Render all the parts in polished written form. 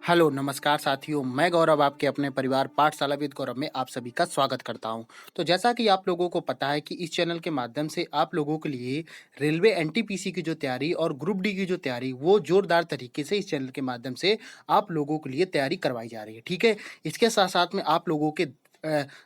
Hello, नमस्कार साथियों, मैं गौरव आपके अपने परिवार पाठशाला विद गौरव में आप सभी का स्वागत करता हूं। तो जैसा कि आप लोगों को पता है कि इस चैनल के माध्यम से आप लोगों के लिए रेलवे एनटीपीसी की जो तैयारी और ग्रुप डी की जो तैयारी वो जोरदार तरीके से इस चैनल के माध्यम से आप लोगों के लिए तैयारी करवाई जा रही है, ठीक है? इसके साथ-साथ में आप लोगों के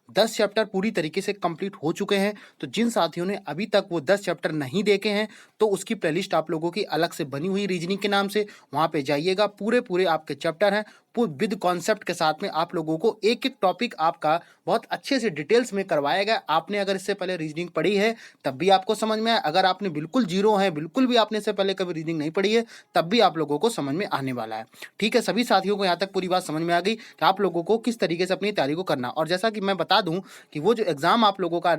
10 चैप्टर पूरी तरीके से कंप्लीट हो चुके हैं। तो जिन साथियों ने अभी तक वो 10 चैप्टर नहीं देखे हैं, तो उसकी प्लेलिस्ट आप लोगों की अलग से बनी हुई रीजनिंग के नाम से, वहाँ पे जाइएगा। पूरे-पूरे आपके चैप्टर हैं, विद कॉन्सेप्ट के साथ में आप लोगों को एक-एक टॉपिक आपका बहुत अच्छे से डिटेल्स में करवाया गया। आपने अगर इससे पहले रीजनिंग पढ़ी है, तब भी आपको समझ में आया। अगर आपने बिल्कुल ज़ीरो है, बिल्कुल भी आपने इससे पहले कभी रीजनिंग नहीं पढ़ी है, तब भी आप लोगों को समझ में आने वाला है। ठीक है, सभी साथियों को यहाँ तक पूरी बात समझ में आ गई कि आप लोगों को किस तरीके से अपनी तैयारी को करना। और जैसा कि मैं बता दूँ कि वो जो एग्ज़ाम आप लोगों का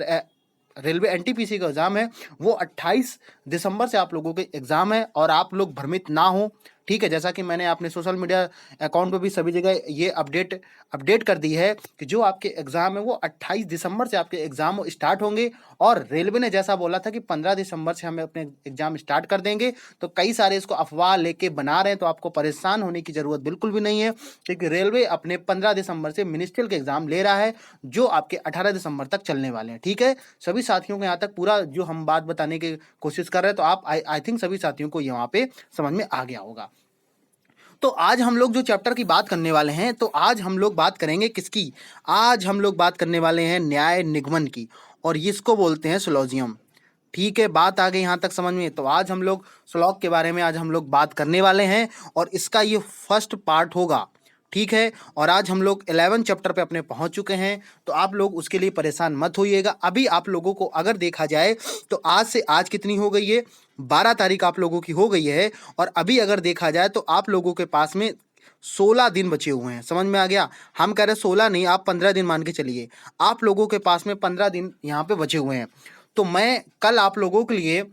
रेलवे एनटीपीसी का एग्ज़ाम है, वो 28 दिसंबर से आप लोगों के एग्ज़ाम है और आप लोग भ्रमित ना हों, ठीक है? जैसा कि मैंने अपने सोशल मीडिया अकाउंट पे भी सभी जगह ये अपडेट कर दी है कि जो आपके एग्ज़ाम है, वो 28 दिसंबर से आपके एग्ज़ाम स्टार्ट होंगे और रेलवे ने जैसा बोला था कि 15 दिसंबर से हम अपने एग्ज़ाम स्टार्ट कर देंगे, तो कई सारे इसको अफ़वाह लेके बना रहे हैं, तो आपको परेशान होने की ज़रूरत बिल्कुल भी नहीं है, क्योंकि रेलवे अपने 15 दिसंबर से मिनिस्ट्रियल के एग्ज़ाम ले रहा है, जो आपके 18 दिसंबर तक चलने वाले हैं, ठीक है? सभी साथियों को यहाँ तक पूरा जो हम बात बताने की कोशिश कर रहे हैं, तो आप आई थिंक सभी साथियों को यहाँ पे समझ में आ गया होगा। तो आज हम लोग जो चैप्टर की बात करने वाले हैं, तो आज हम लोग बात करेंगे किसकी? आज हम लोग बात करने वाले हैं न्याय निगमन की, और इसको बोलते हैं सिलोजियम। ठीक है, बात आ गई यहाँ तक समझ में। तो आज हम लोग श्लोक के बारे में आज हम लोग बात करने वाले हैं और इसका ये फर्स्ट पार्ट होगा, ठीक है? और आज हम लोग 11 चैप्टर पे अपने पहुंच चुके हैं, तो आप लोग उसके लिए परेशान मत होइएगा। अभी आप लोगों को अगर देखा जाए तो आज से आज कितनी हो गई है? 12 तारीख आप लोगों की हो गई है, और अभी अगर देखा जाए तो आप लोगों के पास में 16 दिन बचे हुए हैं। समझ में आ गया? हम कह रहे 16 नहीं, आप 15 दिन मान के चलिए। आप लोगों के पास में 15 दिन यहाँ पे बचे हुए हैं। तो मैं कल आप लोगों के लिए,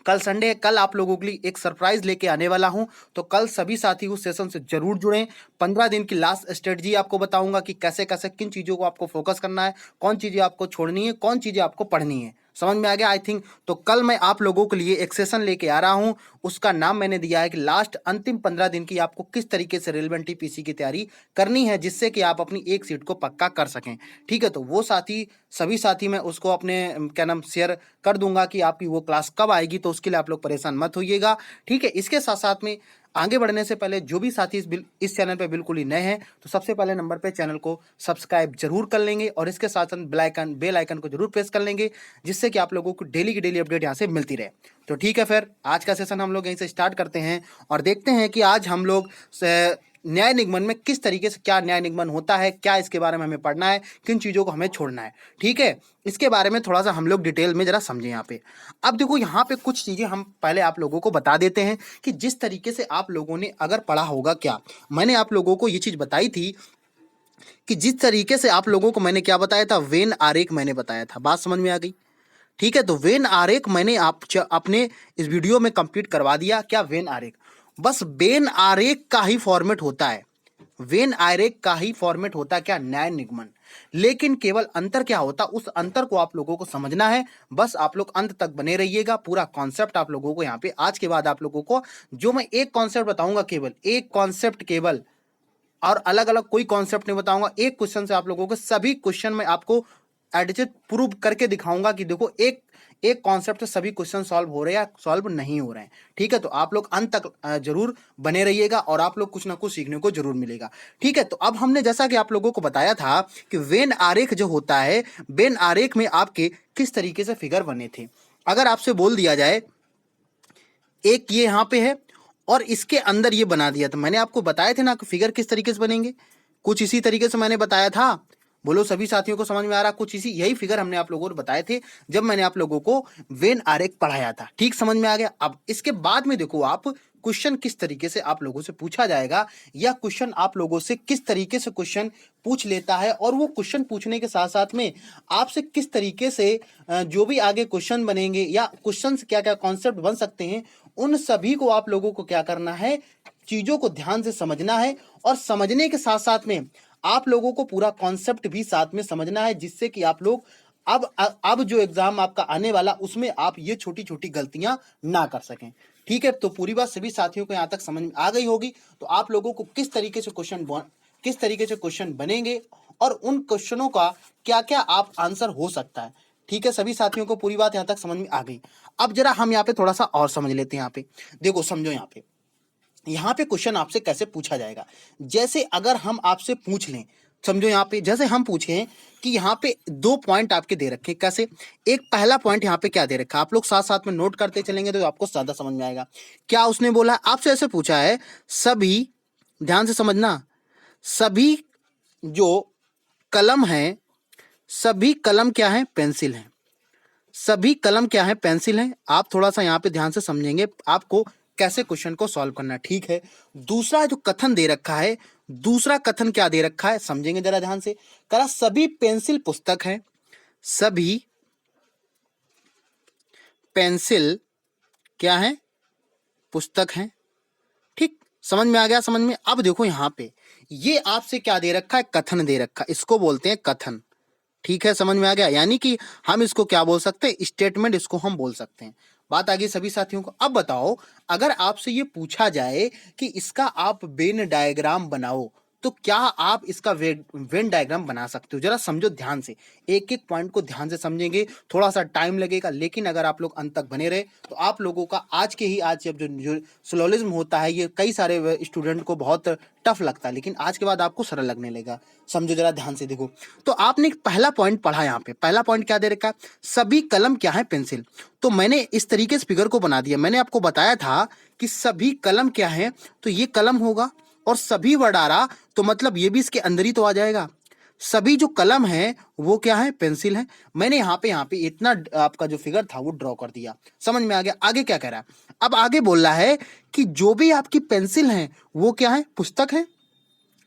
कल संडे है, कल आप लोगों के लिए एक सरप्राइज लेके आने वाला हूं। तो कल सभी साथी उस सेशन से जरूर जुड़ें। 15 दिन की लास्ट स्ट्रेटजी आपको बताऊंगा कि कैसे कैसे किन चीज़ों को आपको फोकस करना है, कौन चीज़ें आपको छोड़नी है, कौन चीज़ें आपको पढ़नी है। समझ में आ गया आई थिंक? तो कल मैं आप लोगों के लिए एक सेशन लेके आ रहा हूं, उसका नाम मैंने दिया है कि लास्ट अंतिम 15 दिन की आपको किस तरीके से रेलवे एनटीपीसी की तैयारी करनी है, जिससे कि आप अपनी एक सीट को पक्का कर सकें। ठीक है, तो वो साथी, सभी साथी मैं उसको अपने क्या नाम शेयर कर दूंगा कि आपकी वो क्लास कब आएगी, तो उसके लिए आप लोग परेशान मत होइएगा। ठीक है, इसके साथ साथ में आगे बढ़ने से पहले जो भी साथी इस चैनल पे बिल्कुल ही नए हैं, तो सबसे पहले नंबर पे चैनल को सब्सक्राइब जरूर कर लेंगे और इसके साथ साथ बेल आइकन को जरूर प्रेस कर लेंगे, जिससे कि आप लोगों को डेली की डेली अपडेट यहाँ से मिलती रहे। तो ठीक है, फिर आज का सेशन हम लोग यहीं से स्टार्ट करते हैं और देखते हैं कि आज हम लोग न्याय निगमन में किस तरीके से, क्या न्याय निगमन होता है, क्या इसके बारे में हमें पढ़ना है, किन चीज़ों को हमें छोड़ना है। ठीक है, इसके बारे में थोड़ा सा हम लोग डिटेल में जरा समझें यहाँ पे। अब देखो, यहाँ पे कुछ चीज़ें हम पहले आप लोगों को बता देते हैं कि जिस तरीके से आप लोगों ने अगर पढ़ा होगा, क्या मैंने आप लोगों को ये चीज़ बताई थी कि जिस तरीके से आप लोगों को मैंने क्या बताया था, वेन आरेख मैंने बताया था। बात समझ में आ गई? ठीक है, तो वेन आरेख मैंने अपने इस वीडियो में कंप्लीट करवा दिया। क्या वेन आरेख? बस वेन आरेख का ही फॉर्मेट होता है, वेन आरेख का ही फॉर्मेट होता है क्या, न्याय निगमन। लेकिन केवल अंतर क्या होता, उस अंतर को आप लोगों को समझना है। बस आप लोग अंत तक बने रहिएगा। पूरा कॉन्सेप्ट आप लोगों को यहाँ पे आज के बाद आप लोगों को जो मैं एक कॉन्सेप्ट बताऊंगा, केवल एक कॉन्सेप्ट, केवल, और अलग अलग कोई कॉन्सेप्ट नहीं बताऊंगा। एक क्वेश्चन से आप लोगों को सभी क्वेश्चन में आपको एडिटेड प्रूव करके दिखाऊंगा कि देखो एक एक कॉन्सेप्ट से सभी क्वेश्चन सॉल्व हो रहे हैं या सॉल्व नहीं हो रहे हैं। ठीक है, तो आप लोग अंत तक जरूर बने रहिएगा और आप लोग कुछ ना कुछ सीखने को जरूर मिलेगा। ठीक है, तो अब हमने जैसा कि आप लोगों को बताया था कि वेन आरेख जो होता है, वेन आरेख में आपके किस तरीके से फिगर बने थे। अगर आपसे बोल दिया जाए एक ये यहाँ पे है और इसके अंदर ये बना दिया, तो मैंने आपको बताया थे ना कि फिगर किस तरीके से बनेंगे, कुछ इसी तरीके से मैंने बताया था। बोलो सभी साथियों को समझ में आ रहा? कुछ इसी यही फिगर हमने आप लोगों को बताए थे जब मैंने आप लोगों को वेन आरेख पढ़ाया था। ठीक, समझ में आ गया? अब इसके बाद में देखो आप क्वेश्चन किस तरीके से आप लोगों से पूछा जाएगा, या क्वेश्चन आप लोगों से किस तरीके से क्वेश्चन पूछ लेता है, और वो क्वेश्चन पूछने के साथ साथ में आपसे किस तरीके से जो भी आगे क्वेश्चन बनेंगे या क्वेश्चन से क्या क्या कॉन्सेप्ट बन सकते हैं, उन सभी को आप लोगों को क्या करना है, चीजों को ध्यान से समझना है। और समझने के साथ साथ में आप लोगों को पूरा कॉन्सेप्ट भी साथ में समझना है, जिससे कि आप लोग अब जो एग्जाम आपका आने वाला, उसमें आप ये छोटी छोटी गलतियां ना कर सकें। ठीक है, तो पूरी बात सभी साथियों को यहाँ तक समझ में आ गई होगी। तो आप लोगों को किस तरीके से क्वेश्चन बनेंगे और उन क्वेश्चनों का क्या क्या आप आंसर हो सकता है। ठीक है, सभी साथियों को पूरी बात यहाँ तक समझ में आ गई। अब जरा हम यहाँ पे थोड़ा सा और समझ लेते हैं। यहाँ पे देखो, समझो, यहाँ पे क्वेश्चन आपसे कैसे पूछा जाएगा। जैसे अगर हम आपसे पूछ लें, समझो यहाँ पे जैसे हम पूछें कि यहाँ पे 2 पॉइंट आपके दे रखे, कैसे, एक पहला पॉइंट यहाँ पे क्या दे रखा, आप लोग साथ साथ में नोट करते चलेंगे तो आपको ज्यादा समझ में आएगा। क्या उसने बोला, आपसे ऐसे पूछा है, सभी, ध्यान से समझना, सभी जो कलम है, सभी कलम क्या है, पेंसिल है। सभी कलम क्या है, पेंसिल है। आप थोड़ा सा यहाँ पे ध्यान से समझेंगे आपको कैसे क्वेश्चन को सॉल्व करना है। ठीक है, दूसरा जो कथन दे रखा है, दूसरा कथन क्या दे रखा है, समझेंगे जरा ध्यान से। करा सभी पेंसिल पुस्तक है, सभी पेंसिल क्या है, पुस्तक है। ठीक, समझ में आ गया, समझ में। अब देखो यहाँ पे ये आपसे क्या दे रखा है, कथन दे रखा है, इसको बोलते हैं कथन। ठीक है, समझ में आ गया, यानी कि हम इसको क्या बोल सकते हैं, स्टेटमेंट इसको हम बोल सकते हैं। बात आ गई सभी साथियों को। अब बताओ, अगर आपसे ये पूछा जाए कि इसका आप वेन डायग्राम बनाओ, तो क्या आप इसका वेन डायग्राम बना सकते हो। जरा समझो ध्यान से, एक एक पॉइंट को ध्यान से समझेंगे, थोड़ा सा टाइम लगेगा, लेकिन अगर आप लोग अंत तक बने रहे तो आप लोगों का आज जब जो सिलोजिज्म होता है, ये कई सारे स्टूडेंट को बहुत टफ लगता है, लेकिन आज के बाद आपको सरल लगने लगेगा। समझो जरा ध्यान से, देखो, तो आपने पहला पॉइंट पढ़ा, यहाँ पे पहला पॉइंट क्या दे रखा है, सभी कलम क्या है, पेंसिल। तो मैंने इस तरीके से फिगर को बना दिया। मैंने आपको बताया था कि सभी कलम क्या है, तो ये कलम होगा, और सभी वर्डारा तो मतलब ये भी इसके अंदर ही तो आ जाएगा। सभी जो कलम है वो क्या है, पेंसिल है। मैंने यहाँ पे इतना आपका जो फिगर था वो ड्रॉ कर दिया। समझ में आ गया। आगे क्या कह रहा है, अब आगे बोल रहा है कि जो भी आपकी पेंसिल है वो क्या है, पुस्तक है।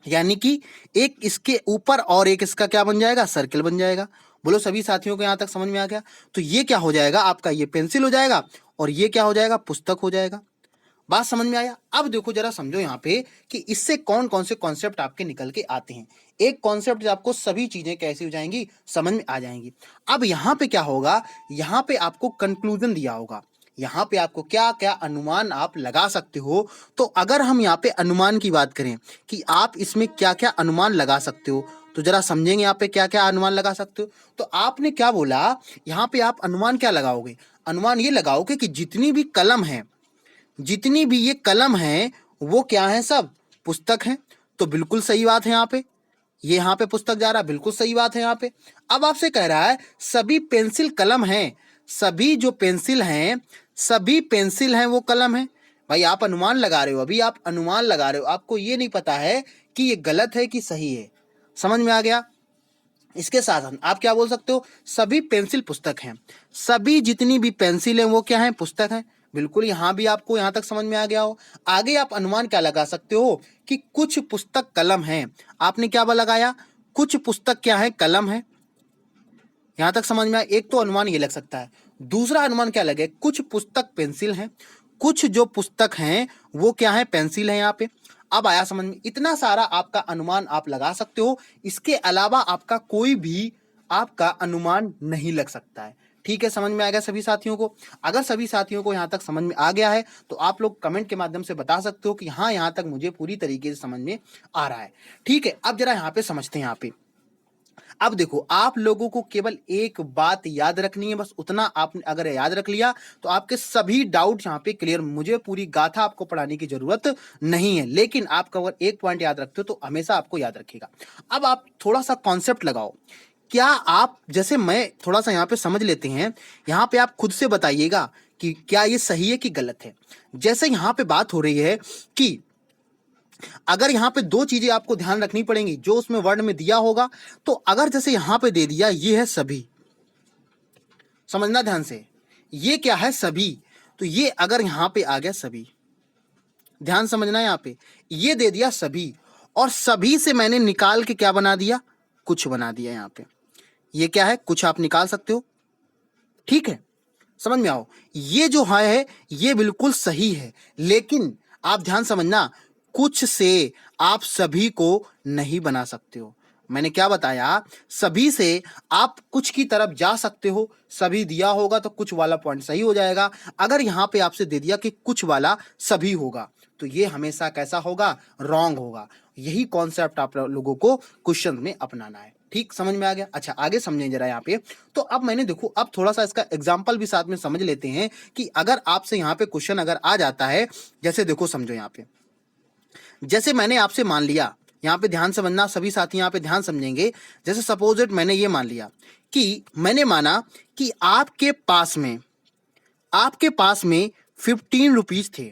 यानी कि एक इसके ऊपर और एक इसका क्या बन जाएगा, सर्किल बन जाएगा। बोलो सभी साथियों को यहाँ तक समझ में आ गया। तो ये क्या हो जाएगा, आपका ये पेंसिल हो जाएगा, और ये क्या हो जाएगा, पुस्तक हो जाएगा। बात समझ में आया। अब देखो जरा समझो यहाँ पे कि इससे कौन कौन से कॉन्सेप्ट आपके निकल के आते हैं। एक कॉन्सेप्ट आपको सभी चीजें कैसी हो जाएंगी, समझ में आ जाएंगी। अब यहाँ पे क्या होगा, यहाँ पे आपको कंक्लूजन दिया होगा। यहाँ पे आपको क्या क्या अनुमान आप लगा सकते हो। तो अगर हम यहाँ पे अनुमान की बात करें कि आप इसमें क्या क्या अनुमान लगा सकते हो, तो जरा समझेंगे यहाँ पे क्या क्या अनुमान लगा सकते हो। तो आपने क्या बोला, यहाँ पे आप अनुमान क्या लगाओगे, अनुमान ये लगाओगे कि जितनी भी कलम है, जितनी भी ये कलम है वो क्या है, सब पुस्तक है। तो बिल्कुल सही बात है, यहाँ पे ये यहाँ पे पुस्तक जा रहा है, बिल्कुल सही बात है यहाँ पे। अब आपसे कह रहा है सभी पेंसिल कलम हैं, सभी जो पेंसिल हैं, सभी पेंसिल हैं वो कलम है। भाई आप अनुमान लगा रहे हो, अभी आप अनुमान लगा रहे हो, आपको ये नहीं पता है कि ये गलत है कि सही है। समझ में आ गया। इसके साथ साथ आप क्या बोल सकते हो, सभी पेंसिल पुस्तक हैं, सभी जितनी भी पेंसिल हैं वो क्या है, पुस्तक हैं। बिल्कुल, यहां भी आपको यहां तक समझ में आ गया हो। आगे आप अनुमान क्या लगा सकते हो कि कुछ पुस्तक कलम हैं। आपने क्या लगाया, कुछ पुस्तक क्या है, कलम है। यहां तक समझ में आया। एक तो अनुमान ये लग सकता है। दूसरा अनुमान क्या लगे, कुछ पुस्तक पेंसिल हैं, कुछ जो पुस्तक हैं वो क्या है, पेंसिल है यहाँ पे। अब आया समझ में। इतना सारा आपका अनुमान आप लगा सकते हो, इसके अलावा आपका कोई भी आपका अनुमान नहीं लग सकता है। ठीक है, समझ में आ गया सभी साथियों को। अगर सभी साथियों को यहाँ तक समझ में आ गया है तो आप लोग कमेंट के माध्यम से बता सकते हो कि हाँ, यहाँ तक मुझे पूरी तरीके से समझ में आ रहा है। ठीक है, अब जरा यहाँ पे समझते हैं। यहाँ पे अब देखो, आप लोगों को केवल एक बात याद रखनी है, बस उतना आपने अगर याद रख लिया तो आपके सभी डाउट यहाँ पे क्लियर। मुझे पूरी गाथा आपको पढ़ाने की जरूरत नहीं है, लेकिन आप अगर एक पॉइंट याद रखते हो तो हमेशा आपको याद रखेगा। अब आप थोड़ा सा कॉन्सेप्ट लगाओ। क्या आप, जैसे मैं थोड़ा सा यहाँ पे समझ लेते हैं, यहाँ पे आप खुद से बताइएगा कि क्या ये सही है कि गलत है। जैसे यहाँ पे बात हो रही है कि अगर यहां पे दो चीजें आपको ध्यान रखनी पड़ेंगी जो उसमें वर्ड में दिया होगा। तो अगर जैसे यहां पे दे दिया ये है सभी, समझना ध्यान से, ये क्या है, सभी। तो ये अगर यहां पे आ गया सभी, ध्यान समझना, यहां पे ये दे दिया सभी, और सभी से मैंने निकाल के क्या बना दिया, कुछ बना दिया। यहां पे ये क्या है, कुछ आप निकाल सकते हो। ठीक है, समझ में आओ। ये जो है ये बिल्कुल सही है, लेकिन आप ध्यान समझना, कुछ से आप सभी को नहीं बना सकते हो। मैंने क्या बताया, सभी से आप कुछ की तरफ जा सकते हो। सभी दिया होगा तो कुछ वाला पॉइंट सही हो जाएगा। अगर यहां पे आपसे दे दिया कि कुछ वाला सभी होगा, तो ये हमेशा कैसा होगा, रॉन्ग होगा। यही कॉन्सेप्ट आप लोगों को क्वेश्चन में अपनाना है। ठीक, समझ में आ गया। अच्छा, आगे समझें जरा यहाँ पे। तो अब मैंने देखो, अब थोड़ा सा इसका एग्जाम्पल भी साथ में समझ लेते हैं कि अगर आपसे यहाँ पे क्वेश्चन अगर आ जाता है, जैसे देखो समझो यहाँ पे, जैसे मैंने आपसे मान लिया, यहाँ पे ध्यान समझना, सभी साथी यहाँ पे ध्यान समझेंगे। जैसे सपोज इट मैंने ये मान लिया कि मैंने माना कि आपके पास में 15 रुपीज थे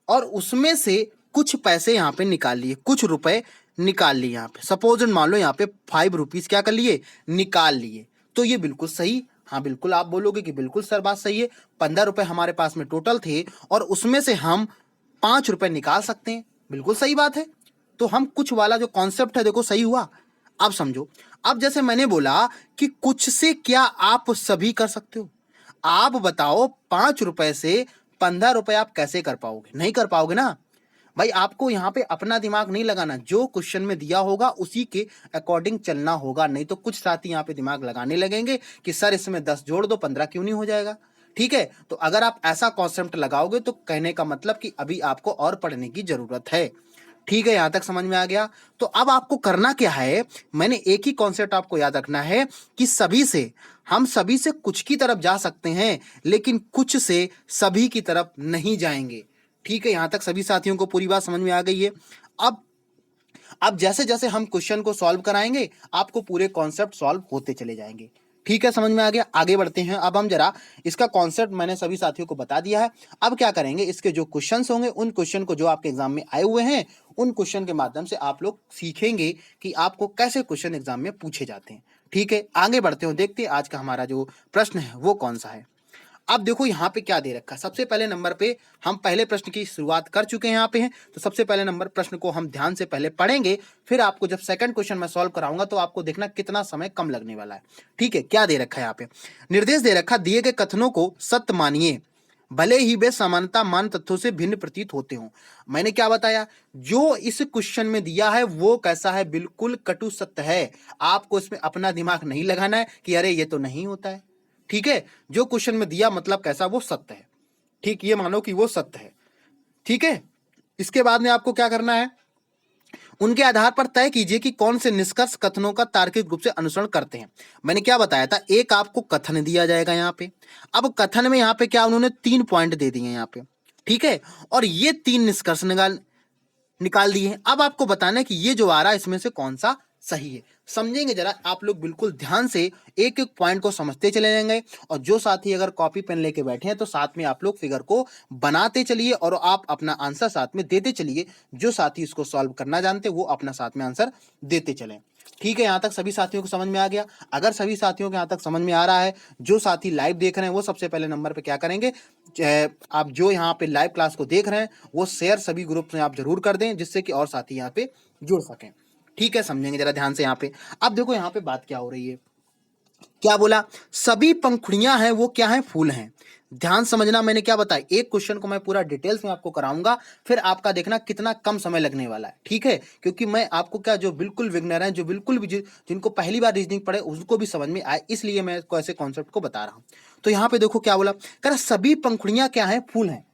और उसमें से कुछ पैसे यहाँ पे निकाल लिए, कुछ रुपए निकाल लिए। यहाँ पे सपोज इट मान लो, यहाँ पे 5 रुपीज क्या कर लिए, निकाल लिए। तो ये बिल्कुल सही, हाँ बिल्कुल आप बोलोगे कि बिल्कुल सर बात सही है। 15 रुपए हमारे पास में टोटल थे और उसमें से हम 5 रुपए निकाल सकते हैं, बिल्कुल सही बात है। तो हम कुछ वाला जो कॉन्सेप्ट है देखो सही हुआ। अब समझो, अब जैसे मैंने बोला कि कुछ से क्या आप सभी कर सकते हो। आप बताओ, 5 रुपए से 15 रुपए आप कैसे कर पाओगे, नहीं कर पाओगे ना भाई। आपको यहाँ पे अपना दिमाग नहीं लगाना, जो क्वेश्चन में दिया होगा उसी के अकॉर्डिंग चलना होगा। नहीं तो कुछ साथी यहाँ पे दिमाग लगाने लगेंगे कि सर इसमें 10 जोड़ दो, 15 क्यों नहीं हो जाएगा। ठीक है, तो अगर आप ऐसा कॉन्सेप्ट लगाओगे तो कहने का मतलब कि अभी आपको और पढ़ने की जरूरत है। ठीक है, यहां तक समझ में आ गया। तो अब आपको करना क्या है, मैंने एक ही कॉन्सेप्ट आपको याद रखना है कि हम सभी से कुछ की तरफ जा सकते हैं, लेकिन कुछ से सभी की तरफ नहीं जाएंगे। ठीक है, यहां तक सभी साथियों को पूरी बात समझ में आ गई है। अब अब जैसे जैसे हम क्वेश्चन को सॉल्व कराएंगे, आपको पूरे कॉन्सेप्ट सॉल्व होते चले जाएंगे। ठीक है, समझ में आ गया। आगे बढ़ते हैं। अब हम जरा इसका कॉन्सेप्ट मैंने सभी साथियों को बता दिया है। अब क्या करेंगे, इसके जो क्वेश्चंस होंगे उन क्वेश्चन को जो आपके एग्जाम में आए हुए हैं, उन क्वेश्चन के माध्यम से आप लोग सीखेंगे कि आपको कैसे क्वेश्चन एग्जाम में पूछे जाते हैं। ठीक है, आगे बढ़ते हो, देखते हैं आज का हमारा जो प्रश्न है वो कौन सा है। अब देखो यहाँ पे क्या दे रखा है। सबसे पहले नंबर पे हम पहले प्रश्न की शुरुआत कर चुके हैं यहाँ पे हैं। तो सबसे पहले नंबर प्रश्न को हम ध्यान से पहले पढ़ेंगे, फिर आपको जब सेकंड क्वेश्चन मैं सॉल्व कराऊंगा तो आपको देखना कितना समय कम लगने वाला है। ठीक है, क्या दे रखा है यहाँ पे, निर्देश दे रखा, दिए गए कथनों को सत्य मानिए भले ही वे समानता मान तथ्यों से भिन्न प्रतीत होते हों। मैंने क्या बताया, जो इस क्वेश्चन में दिया है वो कैसा है, बिल्कुल कटु सत्य है। आपको इसमें अपना दिमाग नहीं लगाना है कि अरे ये तो नहीं होता है। ठीक है, जो क्वेश्चन में दिया मतलब कैसा, वो सत्य है। ठीक, ये मानो कि वो सत्य है। ठीक है, इसके बाद में आपको क्या करना है, उनके आधार पर तय कीजिए कि कौन से निष्कर्ष कथनों का तार्किक रूप से अनुसरण करते हैं। मैंने क्या बताया था, एक आपको कथन दिया जाएगा यहाँ पे। अब कथन में यहाँ पे क्या उन्होंने 3 पॉइंट दे दिए यहाँ पे। ठीक है, और ये 3 निष्कर्ष निकाल दिए हैं। अब आपको बताना है कि ये जो आ रहा है इसमें से कौन सा सही है। समझेंगे जरा आप लोग, बिल्कुल ध्यान से एक एक पॉइंट को समझते चले जाएंगे। और जो साथी अगर कॉपी पेन लेके बैठे हैं तो साथ में आप लोग फिगर को बनाते चलिए और आप अपना आंसर साथ में देते चलिए। जो साथी इसको सॉल्व करना जानते वो अपना साथ में आंसर देते चलें। ठीक है, यहाँ तक सभी साथियों को समझ में आ गया। अगर सभी साथियों को यहाँ तक समझ में आ रहा है, जो साथी लाइव देख रहे हैं वो सबसे पहले नंबर पे क्या करेंगे, आप जो यहाँ पे लाइव क्लास को देख रहे हैं वो शेयर सभी ग्रुप में आप जरूर कर दें, जिससे कि और साथी यहाँ पे जुड़ सकें। ठीक है, समझेंगे जरा ध्यान से यहाँ पे। अब देखो यहाँ पे बात क्या हो रही है, क्या बोला, सभी पंखुड़ियां हैं वो क्या है, फूल हैं। ध्यान समझना, मैंने क्या बताया, एक क्वेश्चन को मैं पूरा डिटेल्स में आपको कराऊंगा, फिर आपका देखना कितना कम समय लगने वाला है। ठीक है, क्योंकि मैं आपको क्या, जो बिल्कुल बिगनर हैं, जो बिल्कुल भी जिनको पहली बार रीजनिंग पढ़े उनको भी समझ में आए, इसलिए मैं ऐसे कॉन्सेप्ट को बता रहा हूं। तो यहाँ पे देखो क्या बोला, कह रहा सभी पंखुड़ियां क्या है, फूल हैं।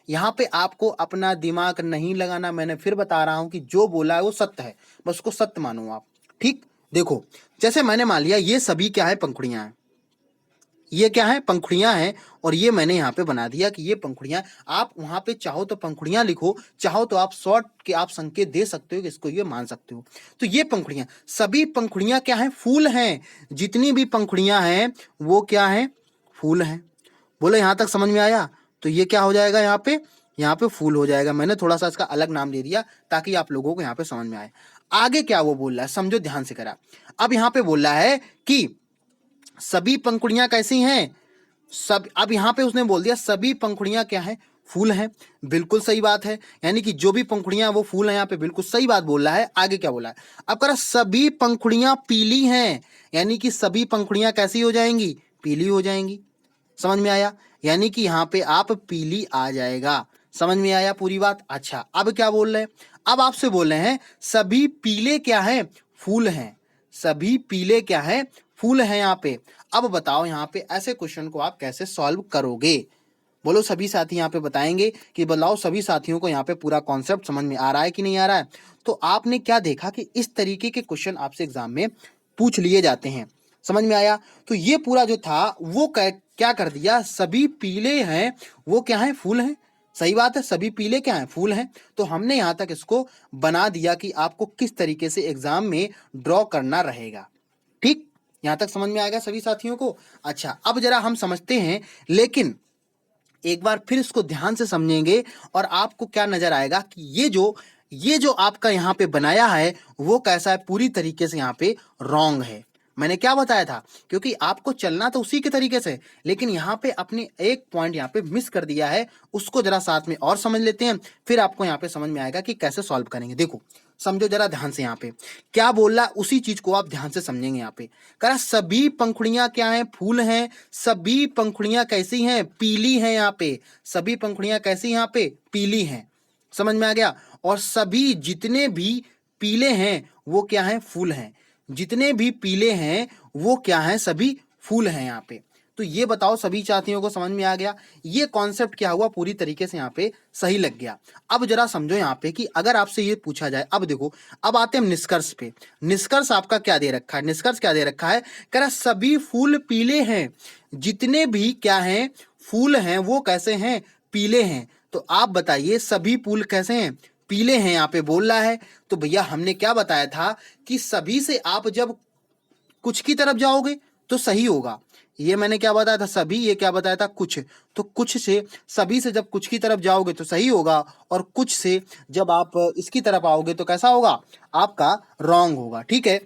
यहाँ पे आपको अपना दिमाग नहीं लगाना, मैंने फिर बता रहा हूं कि जो बोला है वो सत्य है, बस उसको सत्य मानो आप। ठीक, देखो जैसे मैंने मान लिया ये सभी क्या है, पंखुड़ियां हैं। ये क्या है, पंखुड़ियां हैं। और ये मैंने यहाँ पे बना दिया कि ये पंखुड़ियां। आप वहां पे चाहो तो पंखुड़ियां लिखो, चाहो तो आप शॉर्ट के आप संकेत दे सकते हो कि इसको ये मान सकते हो। तो ये पंखुड़ियां, सभी पंखुड़ियां क्या है, फूल हैं। जितनी भी पंखुड़ियां हैं वो क्या है, फूल हैं। बोलो यहाँ तक समझ में आया। तो ये क्या हो जाएगा, यहाँ पे फूल हो जाएगा। मैंने थोड़ा सा इसका अलग नाम दे दिया ताकि आप लोगों को यहाँ पे समझ में आए। आगे क्या वो बोल रहा है, समझो ध्यान से करा। अब यहाँ पे बोल रहा है कि सभी पंखुड़ियां कैसी हैं, सब। अब यहां पे उसने बोल दिया सभी पंखुड़ियां क्या हैं, फूल हैं। बिल्कुल सही बात है, यानी कि जो भी पंखुड़ियां वो फूल हैं, यहाँ पे बिल्कुल सही बात बोल रहा है। आगे क्या बोला है, अब कह रहा सभी पंखुड़ियां पीली हैं, यानी कि सभी पंखुड़ियां कैसी हो जाएंगी, पीली हो जाएंगी। समझ में आया, यानी कि यहाँ पे आप पीली आ जाएगा। समझ में आया पूरी बात। अच्छा, अब क्या बोल रहे हैं, अब आपसे बोल रहे हैं सभी पीले क्या हैं, फूल हैं। सभी पीले क्या हैं, फूल हैं यहाँ पे। अब बताओ यहाँ पे ऐसे क्वेश्चन को आप कैसे सॉल्व करोगे? बोलो सभी साथी यहाँ पे बताएंगे कि बताओ सभी साथियों को यहाँ पे पूरा कॉन्सेप्ट समझ में आ रहा है कि नहीं आ रहा है। तो आपने क्या देखा कि इस तरीके के क्वेश्चन आपसे एग्जाम में पूछ लिए जाते हैं, समझ में आया? तो ये पूरा जो था वो क्या कर दिया, सभी पीले हैं वो क्या है, फूल हैं। सही बात है, सभी पीले क्या हैं, फूल हैं। तो हमने यहाँ तक इसको बना दिया कि आपको किस तरीके से एग्जाम में ड्रॉ करना रहेगा। ठीक, यहाँ तक समझ में आएगा सभी साथियों को? अच्छा, अब जरा हम समझते हैं, लेकिन एक बार फिर इसको ध्यान से समझेंगे और आपको क्या नजर आएगा कि ये जो आपका यहाँ पे बनाया है वो कैसा है, पूरी तरीके से यहाँ पे रॉन्ग है। मैंने क्या बताया था, क्योंकि आपको चलना तो उसी के तरीके से, लेकिन यहाँ पे अपने एक पॉइंट यहाँ पे मिस कर दिया है, उसको जरा साथ में और समझ लेते हैं, फिर आपको यहाँ पे समझ में आएगा कि कैसे सॉल्व करेंगे। देखो समझो जरा ध्यान से, यहाँ पे क्या बोल रहा है उसी चीज को आप ध्यान से समझेंगे। यहाँ पे कह रहा सभी पंखुड़ियां क्या हैं, फूल हैं। सभी पंखुड़ियां कैसी हैं, पीली हैं। यहाँ पे सभी पंखुड़ियां कैसी, यहाँ पे पीली हैं। समझ में आ गया? और सभी जितने भी पीले हैं वो क्या हैं, फूल हैं। जितने भी पीले हैं वो क्या हैं, सभी फूल हैं यहाँ पे। तो ये बताओ सभी साथियों को समझ में आ गया? ये कॉन्सेप्ट क्या हुआ, पूरी तरीके से यहाँ पे सही लग गया। अब जरा समझो यहाँ पे कि अगर आपसे ये पूछा जाए, अब देखो अब आते हैं हम निष्कर्ष पे। निष्कर्ष आपका क्या दे रखा है, निष्कर्ष क्या दे रखा है, कह रहा सभी फूल पीले हैं। जितने भी क्या हैं, फूल हैं वो कैसे हैं, पीले हैं। तो आप बताइए सभी फूल कैसे हैं, पीले हैं, यहाँ पे बोल रहा है। तो भैया हमने क्या बताया था कि सभी से आप जब कुछ की तरफ जाओगे तो सही होगा। ये मैंने क्या बताया था, सभी, ये क्या बताया था, कुछ। तो कुछ से, सभी से जब कुछ की तरफ जाओगे तो सही होगा, और कुछ से जब आप इसकी तरफ आओगे तो कैसा होगा, आपका रॉन्ग होगा। ठीक है,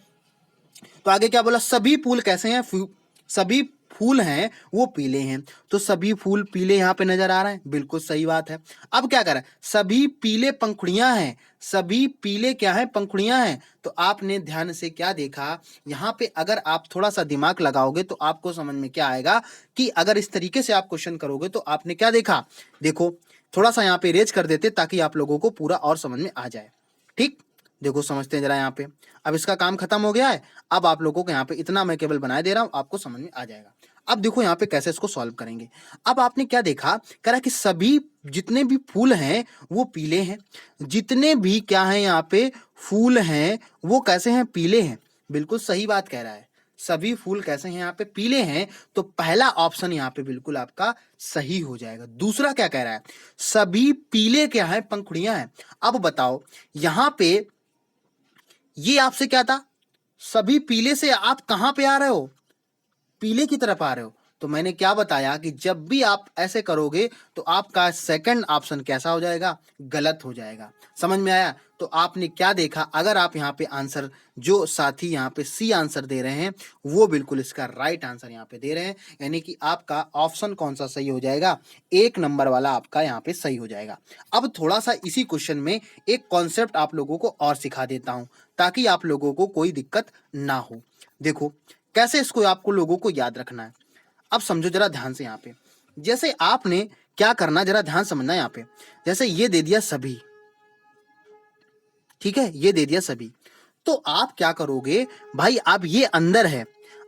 तो आगे क्या बोला, सभी फूल कैसे हैं, सभी फूल हैं वो पीले हैं। तो सभी फूल पीले यहाँ पे नजर आ रहे हैं, बिल्कुल सही बात है। अब क्या करें, सभी पीले पंखुड़ियां हैं। सभी पीले क्या है, पंखुड़ियां हैं। तो आपने ध्यान से क्या देखा, यहाँ पे अगर आप थोड़ा सा दिमाग लगाओगे तो आपको समझ में क्या आएगा कि अगर इस तरीके से आप क्वेश्चन करोगे तो आपने क्या देखा। देखो थोड़ा सा यहाँ पे रेज कर देते ताकि आप लोगों को पूरा और समझ में आ जाए। ठीक, देखो समझते हैं जरा यहाँ पे। अब इसका काम खत्म हो गया है, अब आप लोगों को यहाँ पे इतना मैं केवल बनाए दे रहा हूँ, आपको समझ में आ जाएगा। अब देखो यहाँ पे कैसे इसको सॉल्व करेंगे। अब आपने क्या देखा, कह रहा कि सभी जितने भी फूल हैं वो पीले हैं। जितने भी क्या है यहाँ पे फूल हैं वो कैसे हैं, पीले हैं। बिल्कुल सही बात कह रहा है, सभी फूल कैसे हैं, यहाँ पे पीले हैं। तो पहला ऑप्शन यहाँ पे बिल्कुल आपका सही हो जाएगा। दूसरा क्या कह रहा है, सभी पीले क्या है, पंखुड़ियां हैं। अब बताओ यहाँ पे ये आपसे क्या था, सभी पीले से आप कहां पे आ रहे हो, पीले की तरफ आ रहे हो। तो मैंने क्या बताया कि जब भी आप ऐसे करोगे तो आपका सेकंड ऑप्शन कैसा हो जाएगा, गलत हो जाएगा। समझ में आया? तो आपने क्या देखा, अगर आप यहाँ पे आंसर, जो साथी यहाँ पे सी आंसर दे रहे हैं वो बिल्कुल इसका राइट आंसर यहाँ पे दे रहे हैं, यानी कि आपका ऑप्शन कौन सा सही हो जाएगा, एक नंबर वाला आपका यहाँ पे सही हो जाएगा। अब थोड़ा सा इसी क्वेश्चन में एक कॉन्सेप्ट आप लोगों को और सिखा देता हूं ताकि आप लोगों को कोई दिक्कत ना हो। देखो कैसे इसको आपको लोगों को याद रखना है। अब समझो जरा ध्यान से यहाँ पे, जैसे आपने क्या करना, जरा ध्यान समझना यहाँ पे। जैसे ये दे दिया सभी, ठीक है, ये दे दिया सभी। तो आप क्या करोगे भाई, अब ये अंदर है,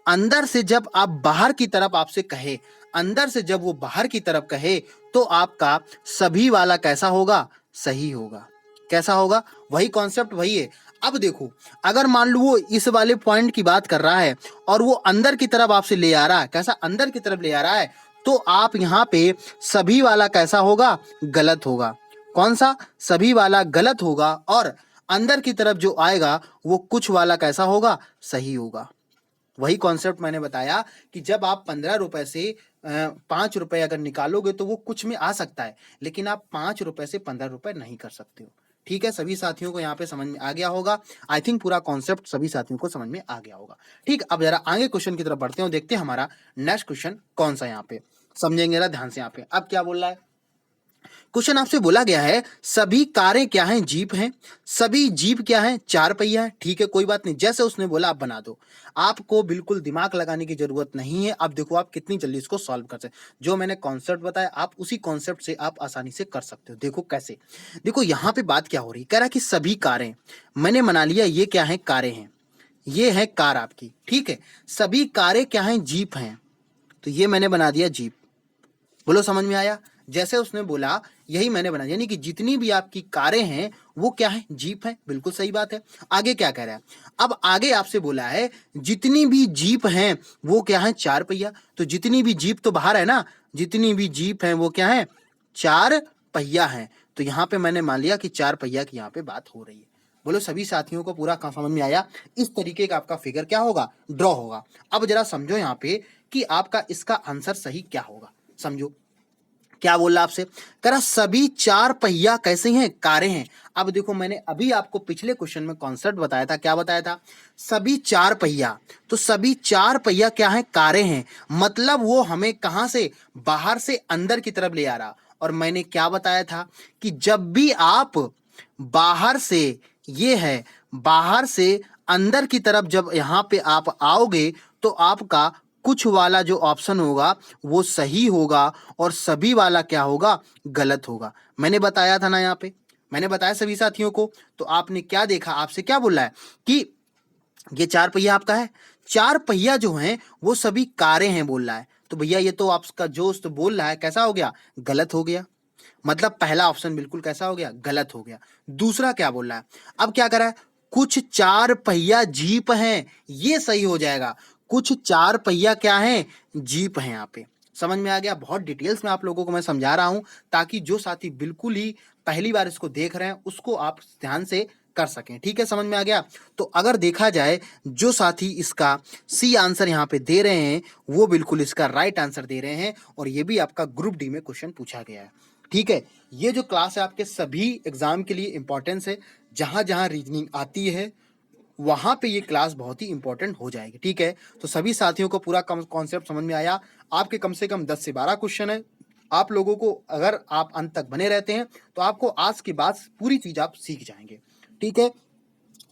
अंदर से जब आप बाहर की तरफ आपसे कहे, अंदर से जब वो बाहर की तरफ कहे तो आपका सभी वाला कैसा होगा, सही होगा। कैसा होगा, वही कॉन्सेप्ट वही है। अब देखो अगर मान लो वो इस वाले पॉइंट की बात कर रहा है और वो अंदर की तरफ आपसे ले आ रहा है, कैसा, अंदर की तरफ ले आ रहा है, तो आप यहाँ पे सभी वाला कैसा होगा, गलत होगा। कौन सा, सभी वाला गलत होगा, और अंदर की तरफ जो आएगा वो कुछ वाला कैसा होगा, सही होगा। वही कॉन्सेप्ट मैंने बताया कि जब आप 15 रुपए से 5 रुपए अगर निकालोगे तो वो कुछ में आ सकता है, लेकिन आप 5 रुपए से 15 रुपए नहीं कर सकते हो। ठीक है, सभी साथियों को यहाँ पे समझ में आ गया होगा। आई थिंक पूरा कॉन्सेप्ट सभी साथियों को समझ में आ गया होगा। ठीक, अब जरा आगे क्वेश्चन की तरफ बढ़ते हैं, देखते हैं हमारा नेक्स्ट क्वेश्चन कौन सा यहाँ पे, समझेंगे जरा ध्यान से यहाँ पे। अब क्या बोल रहा है, क्वेश्चन आपसे बोला गया है सभी कारें क्या हैं, जीप हैं। सभी जीप क्या हैं, 4 पहिया है। ठीक है, कोई बात नहीं, जैसे उसने बोला आप बना दो, आपको बिल्कुल दिमाग लगाने की जरूरत नहीं है। अब देखो आप कितनी जल्दी इसको सॉल्व कर सकते, जो मैंने कॉन्सेप्ट बताया आप उसी कॉन्सेप्ट से आप आसानी से कर सकते हो। देखो कैसे, देखो यहाँ पे बात क्या हो रही, कह रहा है कि सभी कारें, मैंने बना लिया ये क्या है, कारें हैं, ये है कार आपकी, ठीक है। सभी कारें क्या हैं, जीप हैं, तो ये मैंने बना दिया जीप। बोलो समझ में आया? जैसे उसने बोला यही मैंने बना, यानी कि जितनी भी आपकी कारें हैं वो क्या है, जीप है। बिल्कुल सही बात है। आगे क्या कह रहा है, अब आगे आपसे बोला है जितनी भी जीप हैं वो क्या है, चार पहिया। तो जितनी भी जीप तो बाहर है ना, जितनी भी जीप हैं वो क्या है, चार पहिया है। तो यहाँ पे मैंने मान लिया कि चार पहिया की यहाँ पे बात हो रही है। बोलो सभी साथियों को पूरा समझ में आया? इस तरीके का आपका फिगर क्या होगा, ड्रॉ होगा। अब जरा समझो यहाँ पे कि आपका इसका आंसर सही क्या होगा। समझो क्या बोल रहा आपसे, कह रहा सभी चार पहिया कैसे हैं, कारें हैं। अब देखो मैंने अभी आपको पिछले क्वेश्चन में कॉन्सेप्ट बताया था, क्या बताया था, सभी चार पहिया। तो सभी चार पहिया क्या है, कारें हैं, मतलब वो हमें कहां से, बाहर से अंदर की तरफ ले आ रहा। और मैंने क्या बताया था कि जब भी आप बाहर से, ये है बाहर से अंदर की तरफ जब यहां पे आप आओगे तो आपका कुछ वाला जो ऑप्शन होगा वो सही होगा और सभी वाला क्या होगा, गलत होगा। मैंने बताया था ना यहाँ पे, मैंने बताया सभी साथियों को। तो आपने क्या देखा, आपसे क्या बोला है कि ये चार पहिया आपका है, चार पहिया जो हैं वो सभी कारें हैं बोल रहा है। तो भैया ये तो आपका दोस्त बोल रहा है कैसा हो गया, गलत हो गया। मतलब पहला ऑप्शन बिल्कुल कैसा हो गया, गलत हो गया। दूसरा क्या बोल रहा है, अब क्या करा है, कुछ चार पहिया जीप हैं, ये सही हो जाएगा। कुछ चार पहिया क्या है, जीप है। यहाँ पे समझ में आ गया? बहुत डिटेल्स में आप लोगों को मैं समझा रहा हूं ताकि जो साथी बिल्कुल ही पहली बार इसको देख रहे हैं उसको आप ध्यान से कर सकें। ठीक है, समझ में आ गया? तो अगर देखा जाए जो साथी इसका सी आंसर यहाँ पे दे रहे हैं वो बिल्कुल इसका राइट आंसर दे रहे हैं और ये भी आपका ग्रुप डी में क्वेश्चन पूछा गया है। ठीक है, ये जो क्लास है आपके सभी एग्जाम के लिए इंपॉर्टेंस है। जहां जहां रीजनिंग आती है वहां पे ये क्लास बहुत ही इंपॉर्टेंट हो जाएगी। ठीक है, तो सभी साथियों को पूरा कॉन्सेप्ट समझ में आया। आपके कम से कम 10 से 12 क्वेश्चन है। आप लोगों को अगर आप अंत तक बने रहते हैं तो आपको आज के बाद पूरी चीज आप सीख जाएंगे। ठीक है,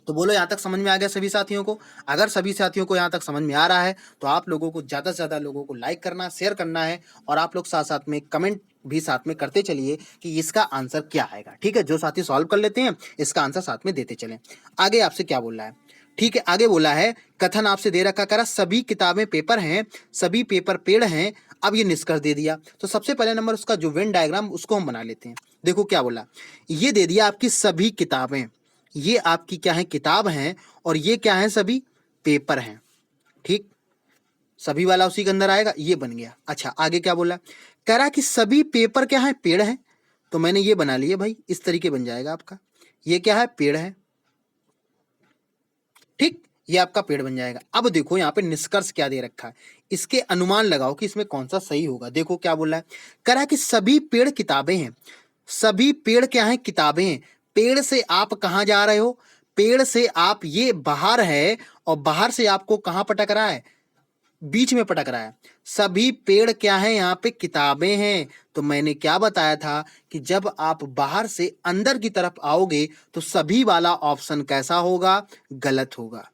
तो बोलो यहाँ तक समझ में आ गया सभी साथियों को? अगर सभी साथियों को यहाँ तक समझ में आ रहा है तो आप लोगों को ज़्यादा से ज़्यादा लोगों को लाइक करना, शेयर करना है और आप लोग साथ साथ में कमेंट भी साथ में करते चलिए कि इसका आंसर क्या आएगा। ठीक है, जो साथी सॉल्व कर लेते हैं इसका आंसर साथ में देते चलें। आगे आपसे क्या बोल रहा है, ठीक है, आगे बोला है कथन आपसे दे रखा, करा सभी किताबें पेपर हैं, सभी पेपर पेड़ हैं। अब ये निष्कर्ष दे दिया। तो सबसे पहले नंबर उसका जो वेन डायग्राम उसको हम बना लेते हैं। देखो क्या बोला, ये दे दिया आपकी सभी किताबें, ये आपकी क्या है, किताब हैं और ये क्या है, सभी पेपर हैं। ठीक, सभी वाला उसी के अंदर आएगा, ये बन गया। अच्छा आगे क्या बोला, कह रहा कि सभी पेपर क्या है, पेड़ हैं। तो मैंने ये बना लिया भाई, इस तरीके बन जाएगा आपका, ये क्या है, पेड़ है। ठीक, ये आपका पेड़ बन जाएगा। अब देखो यहाँ पे निष्कर्ष क्या दे रखा है, इसके अनुमान लगाओ कि इसमें कौन सा सही होगा। देखो क्या बोला है, कह रहा है कि सभी पेड़ किताबें हैं, सभी पेड़ क्या है, किताबें हैं। पेड़ से आप कहाँ जा रहे हो, पेड़ से आप, ये बाहर है और बाहर से आपको कहाँ पटक रहा है, बीच में पटक रहा है। सभी पेड़ क्या है, यहाँ पे किताबें हैं। तो मैंने क्या बताया था कि जब आप बाहर से अंदर की तरफ आओगे तो सभी वाला ऑप्शन कैसा होगा, गलत होगा।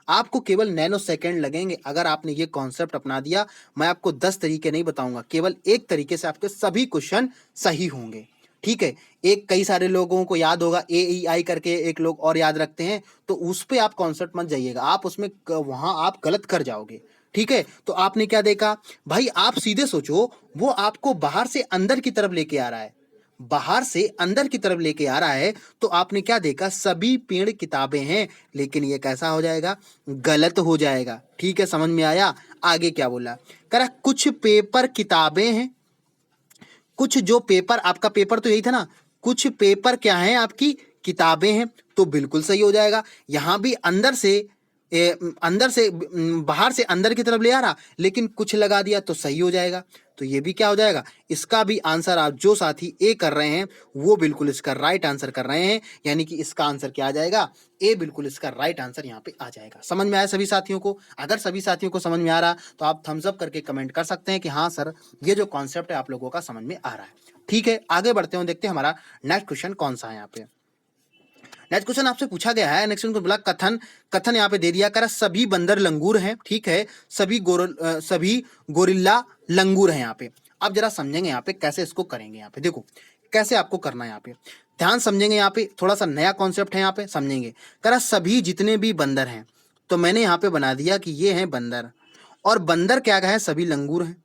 आपको केवल नैनो सेकंड लगेंगे अगर आपने ये कॉन्सेप्ट अपना दिया। मैं आपको 10 तरीके नहीं बताऊंगा, केवल एक तरीके से आपके सभी क्वेश्चन सही होंगे। ठीक है, एक कई सारे लोगों को याद होगा AEI करके एक लोग और याद रखते हैं, तो उस पे आप कॉन्सेप्ट मत जाइएगा, आप उसमें वहां आप गलत कर जाओगे। ठीक है, तो आपने क्या देखा भाई, आप सीधे सोचो, वो आपको बाहर से अंदर की तरफ लेके आ रहा है, बाहर से अंदर की तरफ लेके आ रहा है। तो आपने क्या देखा, सभी पेड़ किताबें हैं, लेकिन ये कैसा हो जाएगा, गलत हो जाएगा। ठीक है, समझ में आया? आगे क्या बोला, कह रहा कुछ पेपर किताबें हैं, कुछ जो पेपर, आपका पेपर तो यही था ना, कुछ पेपर क्या है, आपकी किताबें हैं। तो बिल्कुल सही हो जाएगा। यहां भी अंदर से अंदर से बाहर से अंदर की तरफ ले आ रहा, लेकिन कुछ लगा दिया तो सही हो जाएगा। तो ये भी क्या हो जाएगा, इसका भी आंसर आप जो साथी ए कर रहे हैं वो बिल्कुल इसका राइट आंसर कर रहे हैं, यानी कि इसका आंसर क्या आ जाएगा, ए बिल्कुल इसका राइट आंसर यहाँ पे आ जाएगा। समझ में आया सभी साथियों को? अगर सभी साथियों को समझ में आ रहा तो आप थम्स अप करके कमेंट कर सकते हैं कि हाँ सर, ये जो कॉन्सेप्ट है आप लोगों का समझ में आ रहा है। ठीक है, आगे बढ़ते हैं, देखते हैं हमारा नेक्स्ट क्वेश्चन कौन सा है। यहाँ पे नेक्स्ट क्वेश्चन आपसे पूछा गया है, नेक्स्ट को बोला कथन, कथन यहाँ पे दे दिया, कर सभी बंदर लंगूर हैं। ठीक है, सभी गोरिल्ला लंगूर हैं यहाँ पे। अब जरा समझेंगे यहाँ पे कैसे इसको करेंगे। यहाँ पे देखो कैसे आपको करना है, यहाँ पे ध्यान समझेंगे। यहाँ पे थोड़ा सा नया कॉन्सेप्ट है, यहाँ पे समझेंगे। करा सभी जितने भी बंदर हैं, तो मैंने यहाँ पे बना दिया कि ये है बंदर, और बंदर क्या है, सभी लंगूर हैं,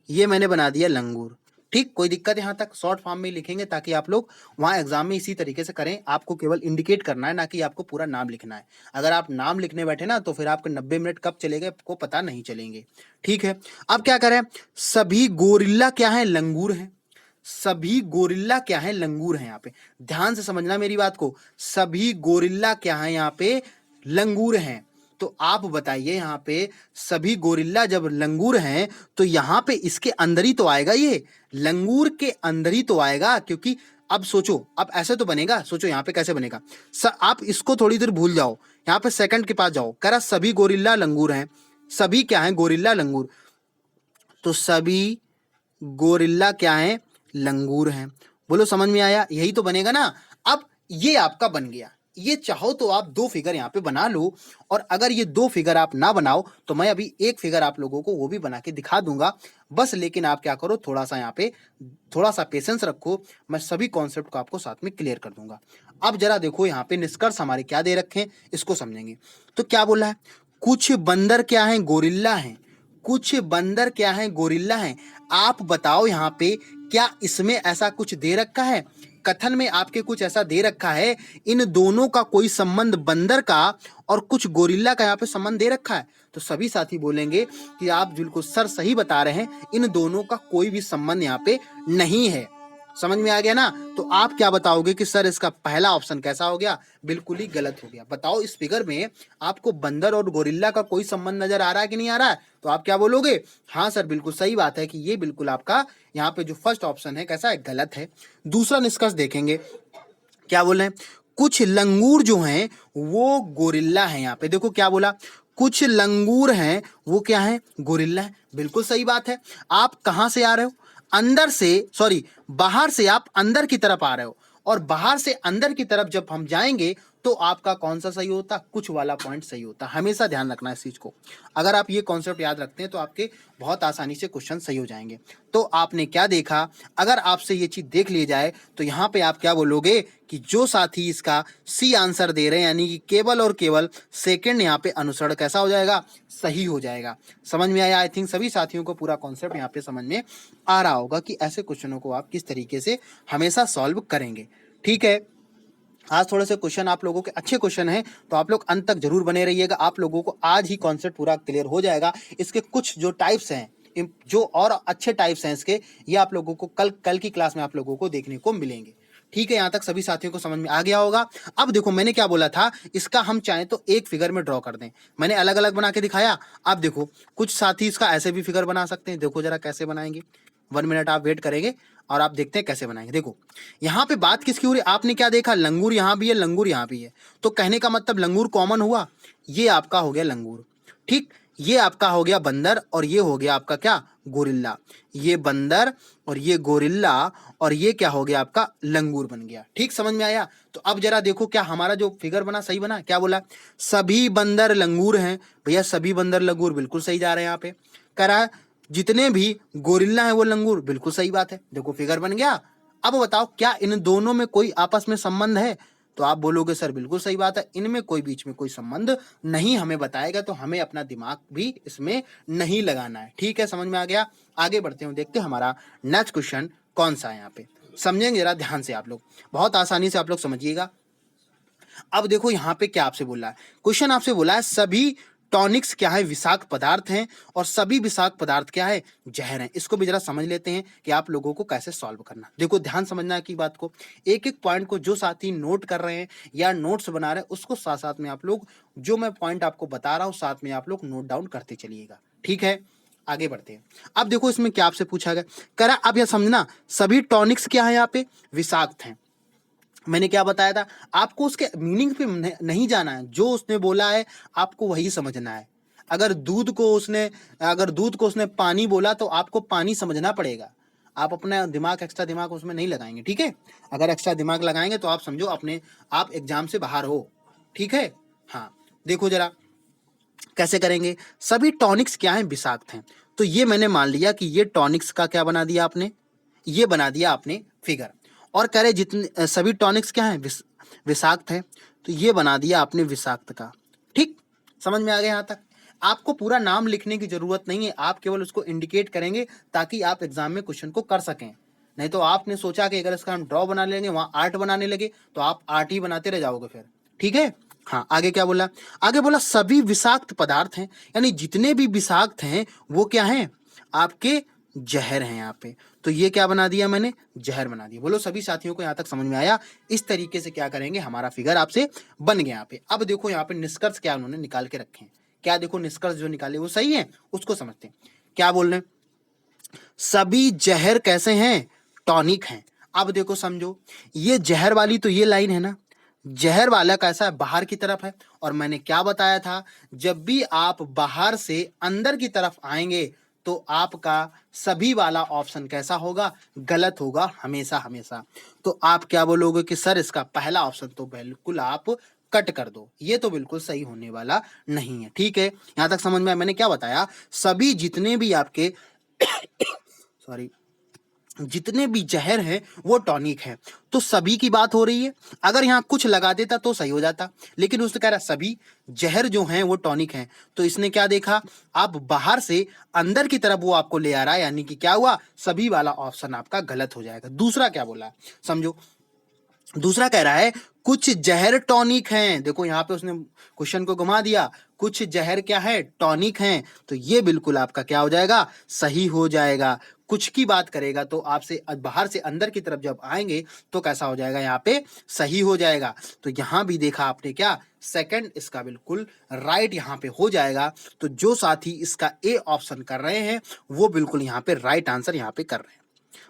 ये मैंने बना दिया लंगूर। ठीक, कोई दिक्कत यहाँ तक? शॉर्ट फॉर्म में लिखेंगे ताकि आप लोग वहाँ एग्जाम में इसी तरीके से करें। आपको केवल इंडिकेट करना है, ना कि आपको पूरा नाम लिखना है। अगर आप नाम लिखने बैठे ना तो फिर आपके 90 मिनट कब चले गए आपको पता नहीं चलेंगे। ठीक है, अब क्या करें, सभी गोरिल्ला क्या है, लंगूर हैं। सभी गोरिल्ला क्या है, लंगूर हैं। यहाँ पे ध्यान से समझना मेरी बात को, सभी गोरिल्ला क्या है, यहाँ पे लंगूर हैं। तो आप बताइए, यहाँ पे सभी गोरिल्ला जब लंगूर हैं तो यहाँ पे इसके अंदर ही तो आएगा, ये लंगूर के अंदर ही तो आएगा। क्योंकि अब सोचो, अब ऐसे तो बनेगा, सोचो यहाँ पे कैसे बनेगा। आप इसको थोड़ी देर भूल जाओ, यहाँ पे सेकंड के पास जाओ, कह रहा सभी गोरिल्ला लंगूर हैं। सभी क्या है, गोरिल्ला लंगूर, तो सभी गोरिल्ला क्या है, लंगूर हैं। बोलो समझ में आया? यही तो बनेगा ना। अब ये आपका बन गया। ये चाहो तो आप दो फिगर यहाँ पे बना लो, और अगर ये दो फिगर आप ना बनाओ तो मैं अभी एक फिगर आप लोगों को वो भी बना के दिखा दूंगा बस। लेकिन आप क्या करो, थोड़ा सा यहाँ पे थोड़ा सा पेशेंस रखो, मैं सभी कॉन्सेप्ट को आपको साथ में क्लियर कर दूंगा। अब जरा देखो यहाँ पे निष्कर्ष हमारे क्या दे रखे हैं, इसको समझेंगे। तो क्या बोला है, कुछ बंदर क्या है, गोरिल्ला हैं। कुछ बंदर क्या है, गोरिल्ला हैं। आप बताओ यहाँ पे क्या इसमें ऐसा कुछ दे रखा है, कथन में आपके कुछ ऐसा दे रखा है, इन दोनों का कोई संबंध बंदर का और कुछ गोरिल्ला का यहाँ पे संबंध दे रखा है? तो सभी साथी बोलेंगे कि आप बिल्कुल सर सही बता रहे हैं, इन दोनों का कोई भी संबंध यहाँ पे नहीं है। समझ में आ गया ना? तो आप क्या बताओगे कि सर इसका पहला ऑप्शन कैसा हो गया, बिल्कुल ही गलत हो गया। बताओ इस फिगर में आपको बंदर और गोरिल्ला का कोई संबंध नजर आ रहा है कि नहीं आ रहा है? तो आप क्या बोलोगे, हाँ सर बिल्कुल सही बात है कि ये बिल्कुल आपका यहाँ पे जो फर्स्ट ऑप्शन है कैसा है, गलत है। दूसरा निष्कर्ष देखेंगे, क्या बोल रहे हैं, कुछ लंगूर जो हैं वो गोरिल्ला हैं। यहाँ पे देखो क्या बोला, कुछ लंगूर हैं वो क्या है, गोरिल्ला है। बिल्कुल सही बात है। आप कहां से आ रहे हो, अंदर से, सॉरी बाहर से आप अंदर की तरफ आ रहे हो, और बाहर से अंदर की तरफ जब हम जाएंगे तो आपका कौन सा सही होता, कुछ वाला पॉइंट सही होता। हमेशा ध्यान रखना इस चीज को। अगर आप ये कॉन्सेप्ट याद रखते हैं तो आपके बहुत आसानी से क्वेश्चन सही हो जाएंगे। तो आपने क्या देखा, अगर आपसे ये चीज देख ली जाए तो यहाँ पे आप क्या बोलोगे कि जो साथी इसका सी आंसर दे रहे हैं, यानी कि केवल और केवल सेकंड यहाँ पे अनुसरण कैसा हो जाएगा, सही हो जाएगा। समझ में आया? आई थिंक सभी साथियों को पूरा कॉन्सेप्ट यहाँ पे समझ में आ रहा होगा कि ऐसे क्वेश्चनों को आप किस तरीके से हमेशा सॉल्व करेंगे। ठीक है, आज थोड़े से क्वेश्चन आप लोगों के अच्छे क्वेश्चन हैं, तो आप लोग अंत तक जरूर बने रहिएगा। आप लोगों को आज ही कॉन्सेप्ट पूरा क्लियर हो जाएगा। इसके कुछ जो टाइप्स हैं, जो और अच्छे टाइप्स हैं इसके, ये आप लोगों को कल की क्लास में आप लोगों को देखने को मिलेंगे। ठीक है, यहाँ तक सभी साथियों को समझ में आ गया होगा। अब देखो मैंने क्या बोला था, इसका हम चाहें तो एक फिगर में ड्रॉ कर दें। मैंने अलग अलग बना के दिखाया। अब देखो कुछ साथी इसका ऐसे भी फिगर बना सकते हैं। देखो जरा कैसे बनाएंगे, 1 मिनट आप वेट करेंगे और आप देखते हैं कैसे बनाएंगे। देखो यहाँ पे बात किसकी हो रही है, आपने क्या देखा, लंगूर यहाँ भी है, लंगूर यहाँ भी है, तो कहने का मतलब लंगूर कॉमन हुआ। ये आपका हो गया लंगूर, ठीक, ये आपका हो गया बंदर, और ये हो गया आपका क्या, गोरिल्ला। ये बंदर और ये गोरिल्ला और ये क्या हो गया आपका, लंगूर बन गया। ठीक, समझ में आया? तो अब जरा देखो क्या हमारा जो फिगर बना सही बना। क्या बोला, सभी बंदर लंगूर हैं। भैया सभी बंदर लंगूर बिल्कुल सही जा रहे हैं। यहाँ पे कह रहा है जितने भी गोरिल्ला हैं वो लंगूर, बिल्कुल सही बात है। देखो फिगर बन गया। अब बताओ क्या इन दोनों में कोई आपस में संबंध है? तो आप बोलोगे सर बिल्कुल सही बात है, इनमें कोई बीच में कोई संबंध नहीं हमें बताएगा, तो हमें अपना दिमाग भी इसमें नहीं लगाना है। ठीक है, समझ में आ गया? आगे बढ़ते हैं, देखते हैं हमारा नेक्स्ट क्वेश्चन कौन सा है। यहाँ पे समझेंगे जरा ध्यान से आप लोग, बहुत आसानी से आप लोग समझिएगा। अब देखो यहाँ पे क्या आपसे बोला है, क्वेश्चन आपसे बोला है सभी टॉनिक्स क्या है, विषाक्त पदार्थ हैं, और सभी विषाक्त पदार्थ क्या है, जहर हैं। इसको भी जरा समझ लेते हैं कि आप लोगों को कैसे सॉल्व करना। देखो ध्यान समझना है की बात को, एक एक पॉइंट को जो साथी नोट कर रहे हैं या नोट्स बना रहे हैं उसको साथ साथ में आप लोग, जो मैं पॉइंट आपको बता रहा हूँ साथ में आप लोग नोट डाउन करते चलिएगा। ठीक है, आगे बढ़ते हैं। अब देखो इसमें क्या आपसे पूछा गया, करा अब यह समझना सभी टॉनिक्स क्या है, यहाँ पे विषाक्त हैं। मैंने क्या बताया था आपको, उसके मीनिंग पे नहीं जाना है, जो उसने बोला है आपको वही समझना है। अगर दूध को उसने पानी बोला तो आपको पानी समझना पड़ेगा। आप अपना दिमाग, एक्स्ट्रा दिमाग उसमें नहीं लगाएंगे। ठीक है, अगर एक्स्ट्रा दिमाग लगाएंगे तो आप समझो अपने आप एग्जाम से बाहर हो। ठीक है, हाँ देखो जरा कैसे करेंगे। सभी टॉनिक्स क्या है, विषाक्त हैं। तो ये मैंने मान लिया कि ये टॉनिक्स का क्या बना दिया आपने, ये बना दिया आपने फिगर। और कह रहे जितने सभी टॉनिक्स क्या हैं, विषाक्त है, तो ये बना दिया आपने विषाक्त का। ठीक, समझ में आ गया यहाँ तक? आपको पूरा नाम लिखने की जरूरत नहीं है, आप केवल उसको इंडिकेट करेंगे ताकि आप एग्जाम में क्वेश्चन को कर सकें। नहीं तो आपने सोचा कि अगर इसका हम ड्रॉ बना लेंगे, वहां आर्ट बनाने लगे तो आप आर्ट ही बनाते रह जाओगे फिर। ठीक है। हाँ, आगे क्या बोला? आगे बोला सभी विषाक्त पदार्थ हैं, यानी जितने भी विषाक्त हैं वो क्या हैं? आपके जहर हैं यहाँ पे। तो ये क्या बना दिया मैंने? जहर बना दिया। बोलो सभी साथियों को यहाँ तक समझ में आया? इस तरीके से क्या करेंगे, हमारा फिगर आपसे बन गया यहाँ पे। अब देखो यहाँ पे निष्कर्ष क्या उन्होंने निकाल के रखे हैं। क्या देखो निष्कर्ष जो निकाले वो सही है, उसको समझते हैं। क्या बोल रहे हैं? सभी जहर कैसे हैं? टॉनिक हैं। अब देखो समझो, ये जहर वाली तो ये लाइन है ना, जहर वाला कैसा है? बाहर की तरफ है। और मैंने क्या बताया था, जब भी आप बाहर से अंदर की तरफ आएंगे तो आपका सभी वाला ऑप्शन कैसा होगा? गलत होगा हमेशा हमेशा। तो आप क्या बोलोगे कि सर इसका पहला ऑप्शन तो बिल्कुल आप कट कर दो, ये तो बिल्कुल सही होने वाला नहीं है। ठीक है, यहां तक समझ में आया? मैंने क्या बताया? सभी जितने भी आपके सॉरी, जितने भी जहर हैं वो टॉनिक है। तो सभी की बात हो रही है, अगर यहाँ कुछ लगा देता तो सही हो जाता, लेकिन उसने कह रहा सभी जहर जो हैं वो टॉनिक हैं। तो इसने क्या देखा, आप बाहर से अंदर की तरफ वो आपको ले आ रहा है, यानी कि क्या हुआ? सभी वाला ऑप्शन आपका गलत हो जाएगा। दूसरा क्या बोला समझो, दूसरा कह रहा है कुछ जहर टॉनिक हैं। देखो यहाँ पे उसने क्वेश्चन को घुमा दिया, कुछ जहर क्या है? टॉनिक हैं। तो ये बिल्कुल आपका क्या हो जाएगा? सही हो जाएगा। कुछ की बात करेगा तो आपसे बाहर से अंदर की तरफ जब आएंगे तो कैसा हो जाएगा? यहाँ पे सही हो जाएगा। तो यहाँ भी देखा आपने क्या? सेकंड इसका बिल्कुल राइट यहाँ पे हो जाएगा। तो जो साथी इसका ए ऑप्शन कर रहे हैं वो बिल्कुल यहाँ पे राइट आंसर यहाँ पे कर रहे हैं।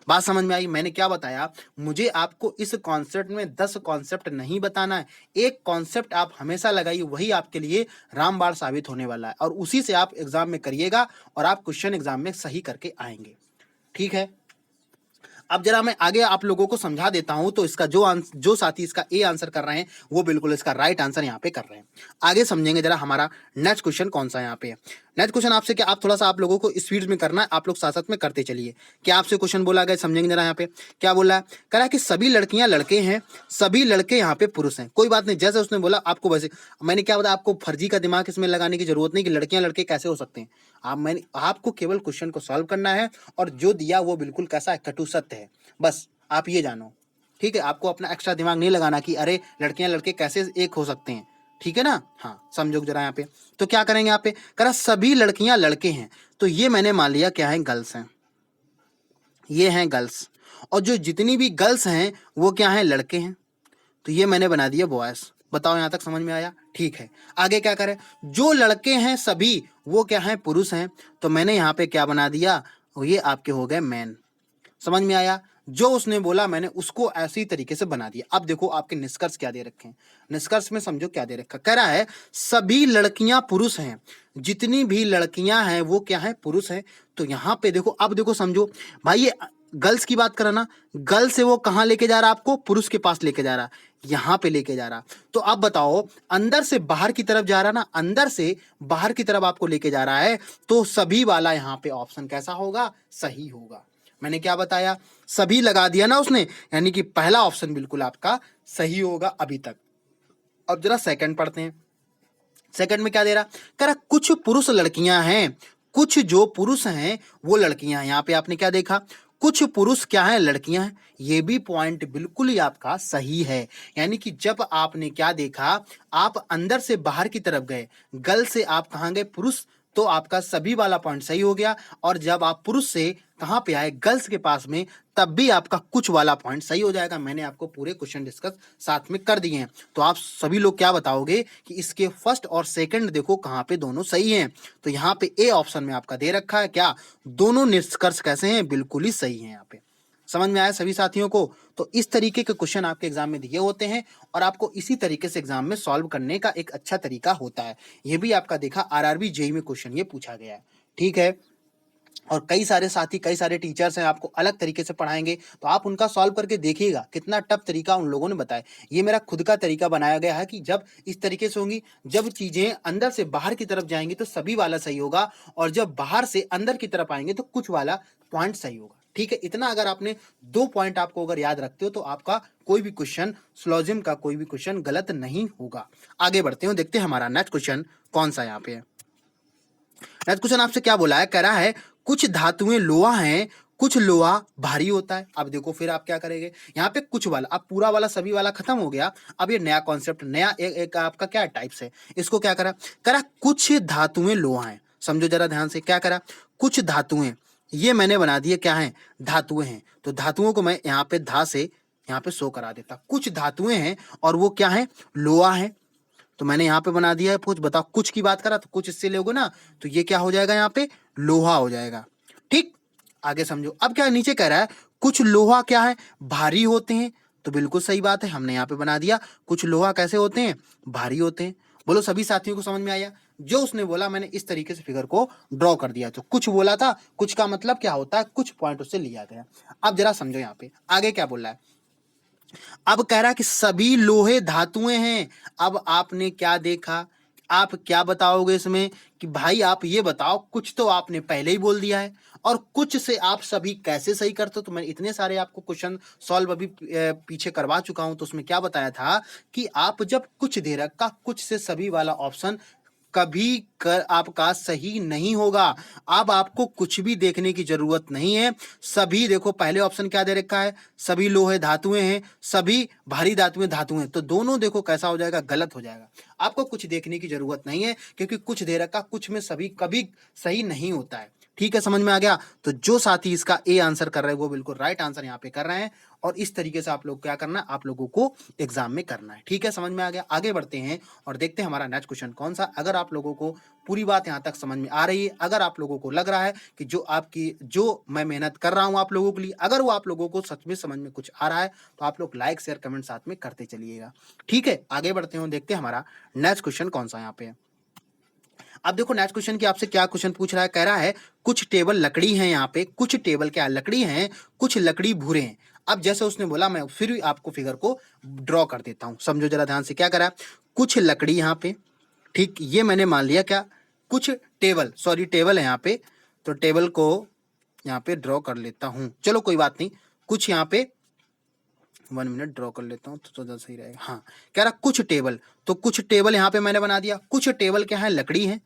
बात समझ में आई? मैंने क्या बताया, मुझे आपको इस कॉन्सेप्ट में 10 कॉन्सेप्ट नहीं बताना है, एक कॉन्सेप्ट आप हमेशा लगाइए, वही आपके लिए रामबाण साबित होने वाला है और उसी से आप एग्जाम में करिएगा और आप क्वेश्चन एग्जाम में सही करके आएंगे। ठीक है, अब जरा मैं आगे आप लोगों को समझा देता हूं। तो इसका जो साथी इसका ए आंसर कर रहे हैं वो बिल्कुल इसका राइट आंसर यहाँ पे कर रहे हैं। आगे समझेंगे जरा हमारा नेक्स्ट क्वेश्चन कौन सा यहाँ पे। नेक्स्ट क्वेश्चन आपसे क्या, आप थोड़ा सा आप लोगों को स्पीड में करना है, आप लोग साथ साथ में करते चलिए। क्या आपसे क्वेश्चन बोला गया, समझेंगे जरा यहाँ पे क्या बोला है। कह रहा है कि सभी लड़कियां लड़के हैं, सभी लड़के यहाँ पे पुरुष हैं। कोई बात नहीं, जैसे उसने बोला आपको वैसे, मैंने क्या बताया आपको, फर्जी का दिमाग इसमें लगाने की जरूरत नहीं कि लड़कियां लड़के कैसे हो सकते हैं। मैंने आपको केवल क्वेश्चन को सॉल्व करना है और जो दिया वो बिल्कुल कैसा है? कटु सत्य है, बस आप ये जानो। ठीक है, आपको अपना एक्स्ट्रा दिमाग नहीं लगाना कि अरे लड़कियां लड़के कैसे एक हो सकते हैं। ठीक है ना? हाँ, समझो जरा यहाँ पे। तो क्या करेंगे यहाँ पे, करा सभी लड़कियां लड़के हैं, तो ये मैंने मान लिया क्या है? गर्ल्स हैं, ये हैं गर्ल्स। और जो जितनी भी गर्ल्स हैं वो क्या हैं? लड़के हैं, तो ये मैंने बना दिया बॉयज। बताओ यहाँ तक समझ में आया? ठीक है, आगे क्या करें, जो लड़के हैं सभी वो क्या हैं? पुरुष हैं, तो मैंने यहाँ पे क्या बना दिया? ये आपके हो गए मैन। समझ में आया? जो उसने बोला मैंने उसको ऐसी तरीके से बना दिया। अब देखो आपके निष्कर्ष क्या दे रखे हैं, निष्कर्ष में समझो क्या दे रखा। कह रहा है सभी लड़कियां पुरुष हैं, जितनी भी लड़कियां हैं वो क्या है? पुरुष हैं। तो यहाँ पे देखो, अब देखो समझो भाई, ये गर्ल्स की बात करा ना, गर्ल्स से वो कहाँ लेके जा रहा है? आपको पुरुष के पास लेके जा रहा, यहाँ पे लेके जा रहा। तो अब बताओ, अंदर से बाहर की तरफ जा रहा ना, अंदर से बाहर की तरफ आपको लेके जा रहा है, तो सभी वाला यहाँ पे ऑप्शन कैसा होगा? सही होगा। मैंने क्या बताया? सभी लगा दिया ना उसने, यानी कि पहला ऑप्शन बिल्कुल आपका सही होगा अभी तक। अब जरा सेकंड पढ़ते हैं। सेकंड में क्या दे रहा? कह रहा कुछ पुरुष लड़कियां हैं, कुछ जो पुरुष हैं वो लड़कियां हैं। यहाँ पे आपने क्या देखा? कुछ पुरुष क्या है? लड़कियां हैं। ये भी पॉइंट बिल्कुल ही आपका सही है, यानी कि जब आपने क्या देखा, आप अंदर से बाहर की तरफ गए, गर्ल से आप कहाँ गए? पुरुष, तो आपका सभी वाला पॉइंट सही हो गया। और जब आप पुरुष से कहां पे आए? गर्ल्स के पास में, तब भी आपका कुछ वाला पॉइंट सही हो जाएगा। मैंने आपको पूरे क्वेश्चन डिस्कस साथ में कर दिए हैं। तो आप सभी लोग क्या बताओगे कि इसके फर्स्ट और सेकंड देखो कहां पे दोनों सही हैं। तो यहाँ पे ए ऑप्शन में आपका दे रखा है क्या? दोनों निष्कर्ष कैसे हैं? बिल्कुल ही सही है। यहाँ पे समझ में आया सभी साथियों को? तो इस तरीके के क्वेश्चन आपके एग्जाम में दिए होते हैं और आपको इसी तरीके से एग्जाम में सॉल्व करने का एक अच्छा तरीका होता है। ये भी आपका देखा आरआरबी जेईई में क्वेश्चन ये पूछा गया है। ठीक है, और कई सारे साथी, कई सारे टीचर्स हैं, आपको अलग तरीके से पढ़ाएंगे, तो आप उनका सॉल्व करके देखिएगा कितना टफ तरीका उन लोगों ने बताया। ये मेरा खुद का तरीका बनाया गया है कि जब इस तरीके से होंगी, जब चीजें अंदर से बाहर की तरफ जाएंगी तो सभी वाला सही होगा, और जब बाहर से अंदर की तरफ आएंगे तो कुछ वाला पॉइंट सही होगा। ठीक है, इतना अगर आपने 2 पॉइंट आपको अगर याद रखते हो तो आपका कोई भी क्वेश्चन, सिलोजिज्म का कोई भी क्वेश्चन गलत नहीं होगा। आगे बढ़ते हैं, देखते हैं हमारा नेक्स्ट क्वेश्चन कौन सा यहाँ पे है। नेक्स्ट क्वेश्चन आपसे क्या बोला है, कह रहा है कुछ धातुएं लोहा हैं, कुछ लोहा भारी होता है। अब देखो फिर आप क्या करेंगे, यहाँ पे कुछ वाला, अब पूरा वाला सभी वाला खत्म हो गया। अब ये नया कॉन्सेप्ट, नया एक आपका क्या टाइप्स है, इसको क्या करा कुछ धातुएं लोहा हैं। समझो जरा ध्यान से, क्या करा, कुछ धातुएं, ये मैंने बना दिए क्या है, धातुएं हैं। तो धातुओं को मैं यहाँ पे धा से यहाँ पे शो करा देता, कुछ धातुएं हैं और वो क्या है, लोहा है। तो मैंने यहाँ पे बना दिया है कुछ, बताओ कुछ की बात करा तो कुछ इससे लोगे ना, तो ये क्या हो जाएगा, यहाँ पे लोहा हो जाएगा। ठीक, आगे समझो। अब क्या नीचे कह रहा है, कुछ लोहा क्या है, भारी होते हैं। तो बिल्कुल सही बात है, हमने यहाँ पे बना दिया कुछ लोहा कैसे होते हैं, भारी होते हैं। बोलो सभी साथियों को समझ में आया, जो उसने बोला मैंने इस तरीके से फिगर को ड्रॉ कर दिया। तो कुछ बोला था, कुछ का मतलब क्या होता है, कुछ पॉइंट उससे लिया गया। अब जरा समझो यहाँ पे आगे क्या बोल रहा है। अब कह रहा है कि सभी लोहे धातुएं हैं। अब आपने क्या देखा, आप क्या बताओगे इसमें कि भाई आप ये बताओ, कुछ तो आपने पहले ही बोल दिया है और कुछ से आप सभी कैसे सही करते हो। तो मैं इतने सारे आपको क्वेश्चन सॉल्व अभी पीछे करवा चुका हूं, तो उसमें क्या बताया था कि आप जब कुछ दे रखा, कुछ से सभी वाला ऑप्शन कभी कर आपका सही नहीं होगा। अब आपको कुछ भी देखने की जरूरत नहीं है, सभी देखो, पहले ऑप्शन क्या दे रखा है, सभी लोहे धातुएं हैं, सभी भारी धातुएं, तो दोनों देखो कैसा हो जाएगा, गलत हो जाएगा। आपको कुछ देखने की जरूरत नहीं है, क्योंकि कुछ दे रखा, कुछ में सभी कभी सही नहीं होता है। ठीक है, समझ में आ गया। तो जो साथी इसका ए आंसर कर रहे हैं वो बिल्कुल राइट आंसर यहाँ पे कर रहे हैं, और इस तरीके से आप लोग क्या करना है, आप लोगों को एग्जाम में करना है। ठीक है, समझ में आ गया। आगे बढ़ते हैं और देखते हैं हमारा नेक्स्ट क्वेश्चन कौन सा। अगर आप लोगों को पूरी बात यहाँ तक समझ में आ रही है, अगर आप लोगों को लग रहा है कि जो मैं मेहनत कर रहा हूँ आप लोगों के लिए, अगर वो आप लोगों को सच में समझ में कुछ आ रहा है, तो आप लोग लाइक शेयर कमेंट साथ में करते चलिएगा। ठीक है, आगे बढ़ते हैं, देखते हैं हमारा नेक्स्ट क्वेश्चन कौन सा यहाँ पे है। अब देखो नेक्स्ट क्वेश्चन की आपसे क्या क्वेश्चन पूछ रहा है, कह रहा है कुछ टेबल लकड़ी हैं, यहाँ पे कुछ टेबल क्या लकड़ी हैं, कुछ लकड़ी भूरे हैं। अब जैसे उसने बोला, मैं फिर भी आपको फिगर को ड्रॉ कर देता हूं, समझो जरा ध्यान से। क्या करा, कुछ लकड़ी यहाँ पे, ठीक, ये मैंने मान लिया क्या, कुछ टेबल, सॉरी टेबल है यहाँ पे, तो टेबल को यहाँ पे ड्रॉ कर लेता हूं, चलो कोई बात नहीं। कुछ यहाँ पे 1 मिनट ड्रॉ कर लेता हूँ तो ज़्यादा सही रहेगा। हाँ, कह रहा कुछ टेबल, तो कुछ टेबल यहाँ पे मैंने बना दिया। कुछ टेबल क्या है, लकड़ी है,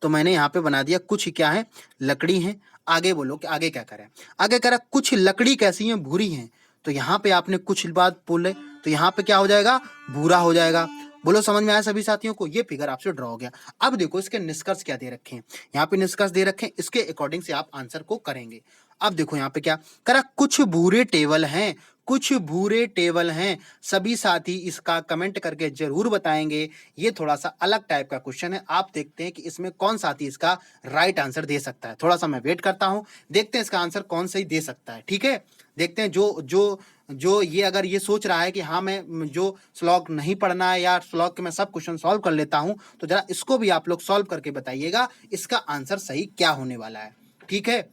तो मैंने यहाँ पे बना दिया कुछ क्या है, लकड़ी है। आगे बोलो कि आगे क्या करें, आगे कह रहा कुछ लकड़ी कैसी है, भूरी है। तो यहाँ पे आपने कुछ बात बोले, तो यहाँ पे क्या हो जाएगा, भूरा हो जाएगा। बोलो समझ में आया सभी साथियों को, ये फिगर आपसे ड्रॉ हो गया। अब देखो इसके निष्कर्ष क्या दे रखे हैं, यहाँ पे निष्कर्ष दे रखे हैं, इसके अकॉर्डिंग से आप आंसर को करेंगे। अब देखो यहाँ पे क्या करा, कुछ भूरे टेबल हैं, कुछ भूरे टेबल हैं। सभी साथी इसका कमेंट करके जरूर बताएंगे। ये थोड़ा सा अलग टाइप का क्वेश्चन है, आप देखते हैं कि इसमें कौन साथी इसका राइट आंसर दे सकता है। थोड़ा सा मैं वेट करता हूं, देखते हैं इसका आंसर कौन सही दे सकता है। ठीक है, देखते हैं जो जो जो ये अगर ये सोच रहा है कि हाँ मैं जो श्लोक नहीं पढ़ना है या श्लोक के मैं सब क्वेश्चन सॉल्व कर लेता हूं, तो जरा इसको भी आप लोग सॉल्व करके बताइएगा इसका आंसर सही क्या होने वाला है। ठीक है,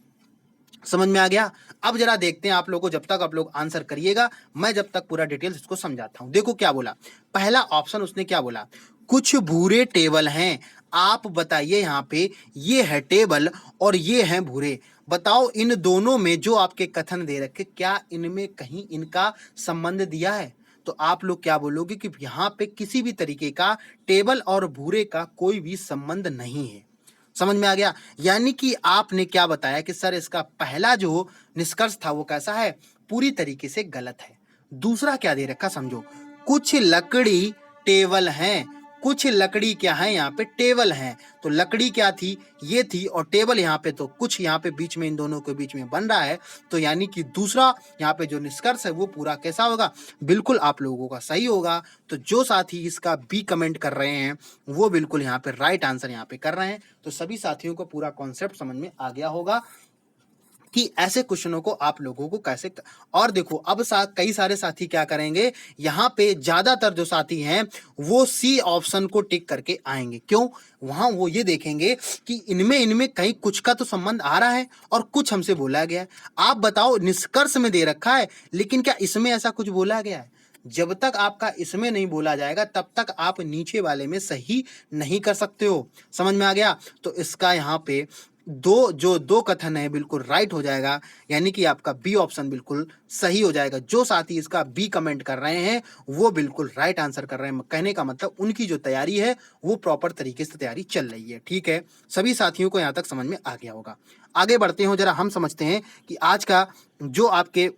समझ में आ गया। अब जरा देखते हैं आप लोगों को, जब तक आप लोग आंसर करिएगा मैं जब तक पूरा डिटेल्स इसको समझाता हूं। देखो क्या बोला, पहला ऑप्शन उसने क्या बोला, कुछ भूरे टेबल हैं। आप बताइए यहाँ पे, ये है टेबल और ये है भूरे, बताओ इन दोनों में जो आपके कथन दे रखे, क्या इनमें कहीं इनका संबंध दिया है। तो आप लोग क्या बोलोगे कि यहाँ पे किसी भी तरीके का टेबल और भूरे का कोई भी संबंध नहीं है। समझ में आ गया, यानी कि आपने क्या बताया कि सर इसका पहला जो निष्कर्ष था वो कैसा है, पूरी तरीके से गलत है। दूसरा क्या दे रखा समझो, कुछ लकड़ी टेबल हैं, कुछ लकड़ी क्या है, यहाँ पे टेबल हैं। तो लकड़ी क्या थी, ये थी, और टेबल यहाँ पे, तो कुछ यहाँ पे बीच में इन दोनों के बीच में बन रहा है। तो यानी कि दूसरा यहाँ पे जो निष्कर्ष है वो पूरा कैसा होगा, बिल्कुल आप लोगों का सही होगा। तो जो साथी इसका बी कमेंट कर रहे हैं वो बिल्कुल यहाँ पे राइट आंसर यहाँ पे कर रहे हैं। तो सभी साथियों को पूरा कॉन्सेप्ट समझ में आ गया होगा कि ऐसे क्वेश्चनों को आप लोगों को कैसे और देखो अब कई सारे साथी क्या करेंगे, यहाँ पे ज्यादातर जो साथी हैं वो सी ऑप्शन को टिक करके आएंगे। क्यों, वहां वो ये देखेंगे कि इनमें इनमें कहीं कुछ का तो संबंध आ रहा है और कुछ हमसे बोला गया है। आप बताओ, निष्कर्ष में दे रखा है, लेकिन क्या इसमें ऐसा कुछ बोला गया है। जब तक आपका इसमें नहीं बोला जाएगा तब तक आप नीचे वाले में सही नहीं कर सकते हो। समझ में आ गया। तो इसका यहाँ पे दो कथन है बिल्कुल राइट हो जाएगा, यानी कि आपका बी ऑप्शन बिल्कुल सही हो जाएगा। जो साथी इसका बी कमेंट कर रहे हैं वो बिल्कुल राइट आंसर कर रहे हैं। कहने का मतलब उनकी जो तैयारी है वो प्रॉपर तरीके से तैयारी चल रही है। ठीक है, सभी साथियों को यहाँ तक समझ में आ गया होगा। आगे बढ़ते हो, जरा हम समझते हैं कि आज का जो आपके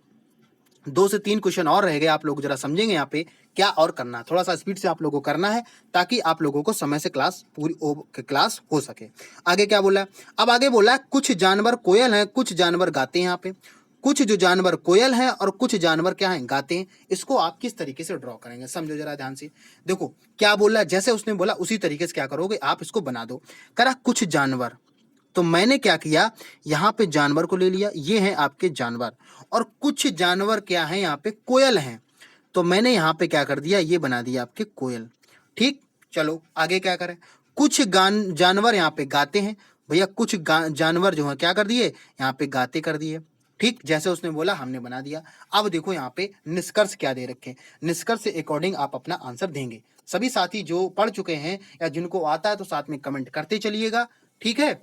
2 से 3 क्वेश्चन और रह गए, आप लोग जरा समझेंगे यहाँ पे क्या और करना है। थोड़ा सा स्पीड से आप लोगों को करना है ताकि आप लोगों को समय से क्लास क्लास हो सके। आगे क्या बोला है? अब आगे बोला है कुछ जानवर कोयल हैं, कुछ जानवर गाते हैं। यहाँ पे कुछ जो जानवर कोयल हैं और कुछ जानवर क्या हैं, गाते हैं। इसको आप किस तरीके से ड्रॉ करेंगे, समझो जरा ध्यान से। देखो क्या बोला, जैसे उसने बोला उसी तरीके से क्या करोगे आप, इसको बना दो। करा कुछ जानवर, तो मैंने क्या किया, यहाँ पे जानवर को ले लिया, ये हैं आपके जानवर। और कुछ जानवर क्या है, यहाँ पे कोयल हैं, तो मैंने यहाँ पे क्या कर दिया, ये बना दिया आपके कोयल। ठीक, चलो आगे क्या करें। कुछ जानवर यहाँ पे गाते हैं भैया, कुछ जानवर जो है क्या कर दिए, यहाँ पे गाते कर दिए। ठीक, जैसे उसने बोला हमने बना दिया। अब देखो यहाँ पे निष्कर्ष क्या दे रखे, निष्कर्ष से अकॉर्डिंग आप अपना आंसर देंगे। सभी साथी जो पढ़ चुके हैं या जिनको आता है तो साथ में कमेंट करते चलिएगा। ठीक है,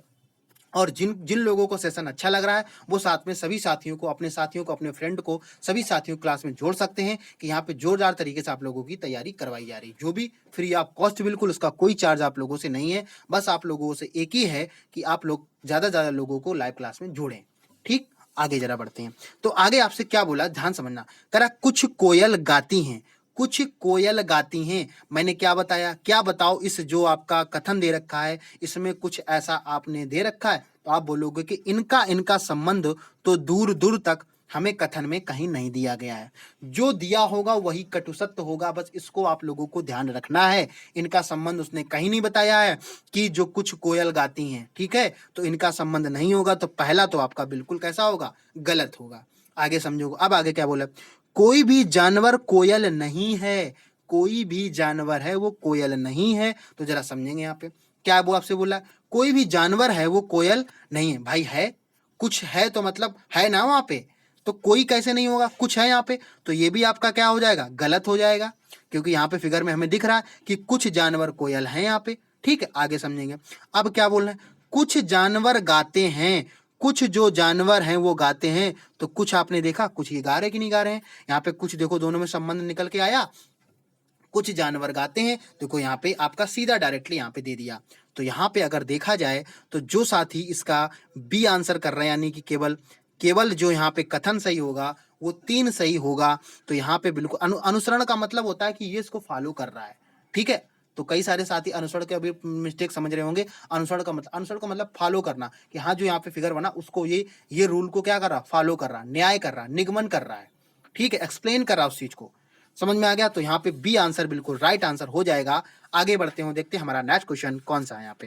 और जिन जिन लोगों को सेशन अच्छा लग रहा है वो साथ में सभी साथियों को, अपने साथियों को, अपने फ्रेंड को, सभी साथियों को क्लास में जोड़ सकते हैं कि यहाँ पे जोरदार तरीके से आप लोगों की तैयारी करवाई जा रही है, जो भी फ्री ऑफ कॉस्ट, बिल्कुल उसका कोई चार्ज आप लोगों से नहीं है। बस आप लोगों से एक ही है कि आप लोग ज़्यादा से ज़्यादा लोगों को लाइव क्लास में जोड़ें। ठीक, आगे जरा बढ़ते हैं। तो आगे आपसे क्या बोला, ध्यान समझना। करा कुछ कोयल गाती हैं, कुछ कोयल गाती हैं। मैंने क्या बताया, क्या बताओ, इस जो आपका कथन दे रखा है इसमें कुछ ऐसा आपने दे रखा है, तो आप बोलोगे कि इनका इनका संबंध तो दूर दूर तक हमें कथन में कहीं नहीं दिया गया है। जो दिया होगा वही कटु सत्य होगा, बस इसको आप लोगों को ध्यान रखना है। इनका संबंध उसने कहीं नहीं बताया है कि जो कुछ कोयल गाती हैं। ठीक है, तो इनका संबंध नहीं होगा, तो पहला तो आपका बिल्कुल कैसा होगा, गलत होगा। आगे समझोगे। अब आगे क्या बोला, कोई भी जानवर कोयल नहीं है, कोई भी जानवर है वो कोयल नहीं है। तो जरा समझेंगे यहाँ पे क्या वो आपसे बोला, कोई भी जानवर है वो कोयल नहीं है। भाई है, कुछ है तो मतलब है ना वहां पे, तो कोई कैसे नहीं होगा, कुछ है यहाँ पे, तो ये भी आपका क्या हो जाएगा, गलत हो जाएगा, क्योंकि यहाँ पे फिगर में हमें दिख रहा है कि कुछ जानवर कोयल हैं यहाँ पे। ठीक है, आगे समझेंगे। अब क्या बोल रहे हैं, कुछ जानवर गाते हैं, कुछ जो जानवर हैं वो गाते हैं। तो कुछ आपने देखा, कुछ ये गा रहे कि नहीं गा रहे हैं, यहाँ पे कुछ देखो, दोनों में संबंध निकल के आया। कुछ जानवर गाते हैं, देखो यहाँ पे आपका सीधा डायरेक्टली यहाँ पे दे दिया। तो यहाँ पे अगर देखा जाए तो जो साथी इसका बी आंसर कर रहे हैं, यानी कि केवल केवल जो यहाँ पे कथन सही होगा वो 3 सही होगा। तो यहाँ पे बिल्कुल अनुसरण का मतलब होता है कि ये इसको फॉलो कर रहा है। ठीक है, तो कई सारे साथी अनुसरण के अभी मिस्टेक समझ रहे होंगे। अनुसरण का मतलब फॉलो करना, कि हाँ जो यहाँ पे फिगर बना उसको ये रूल को क्या कर रहा, फॉलो कर रहा, न्याय कर रहा, निगमन कर रहा है। ठीक है, एक्सप्लेन कर रहा उस चीज को। समझ में आ गया, तो यहाँ पे बी आंसर बिल्कुल राइट आंसर हो जाएगा। आगे बढ़ते हो, देखते हैं हमारा नेक्स्ट क्वेश्चन कौन सा है। यहाँ पे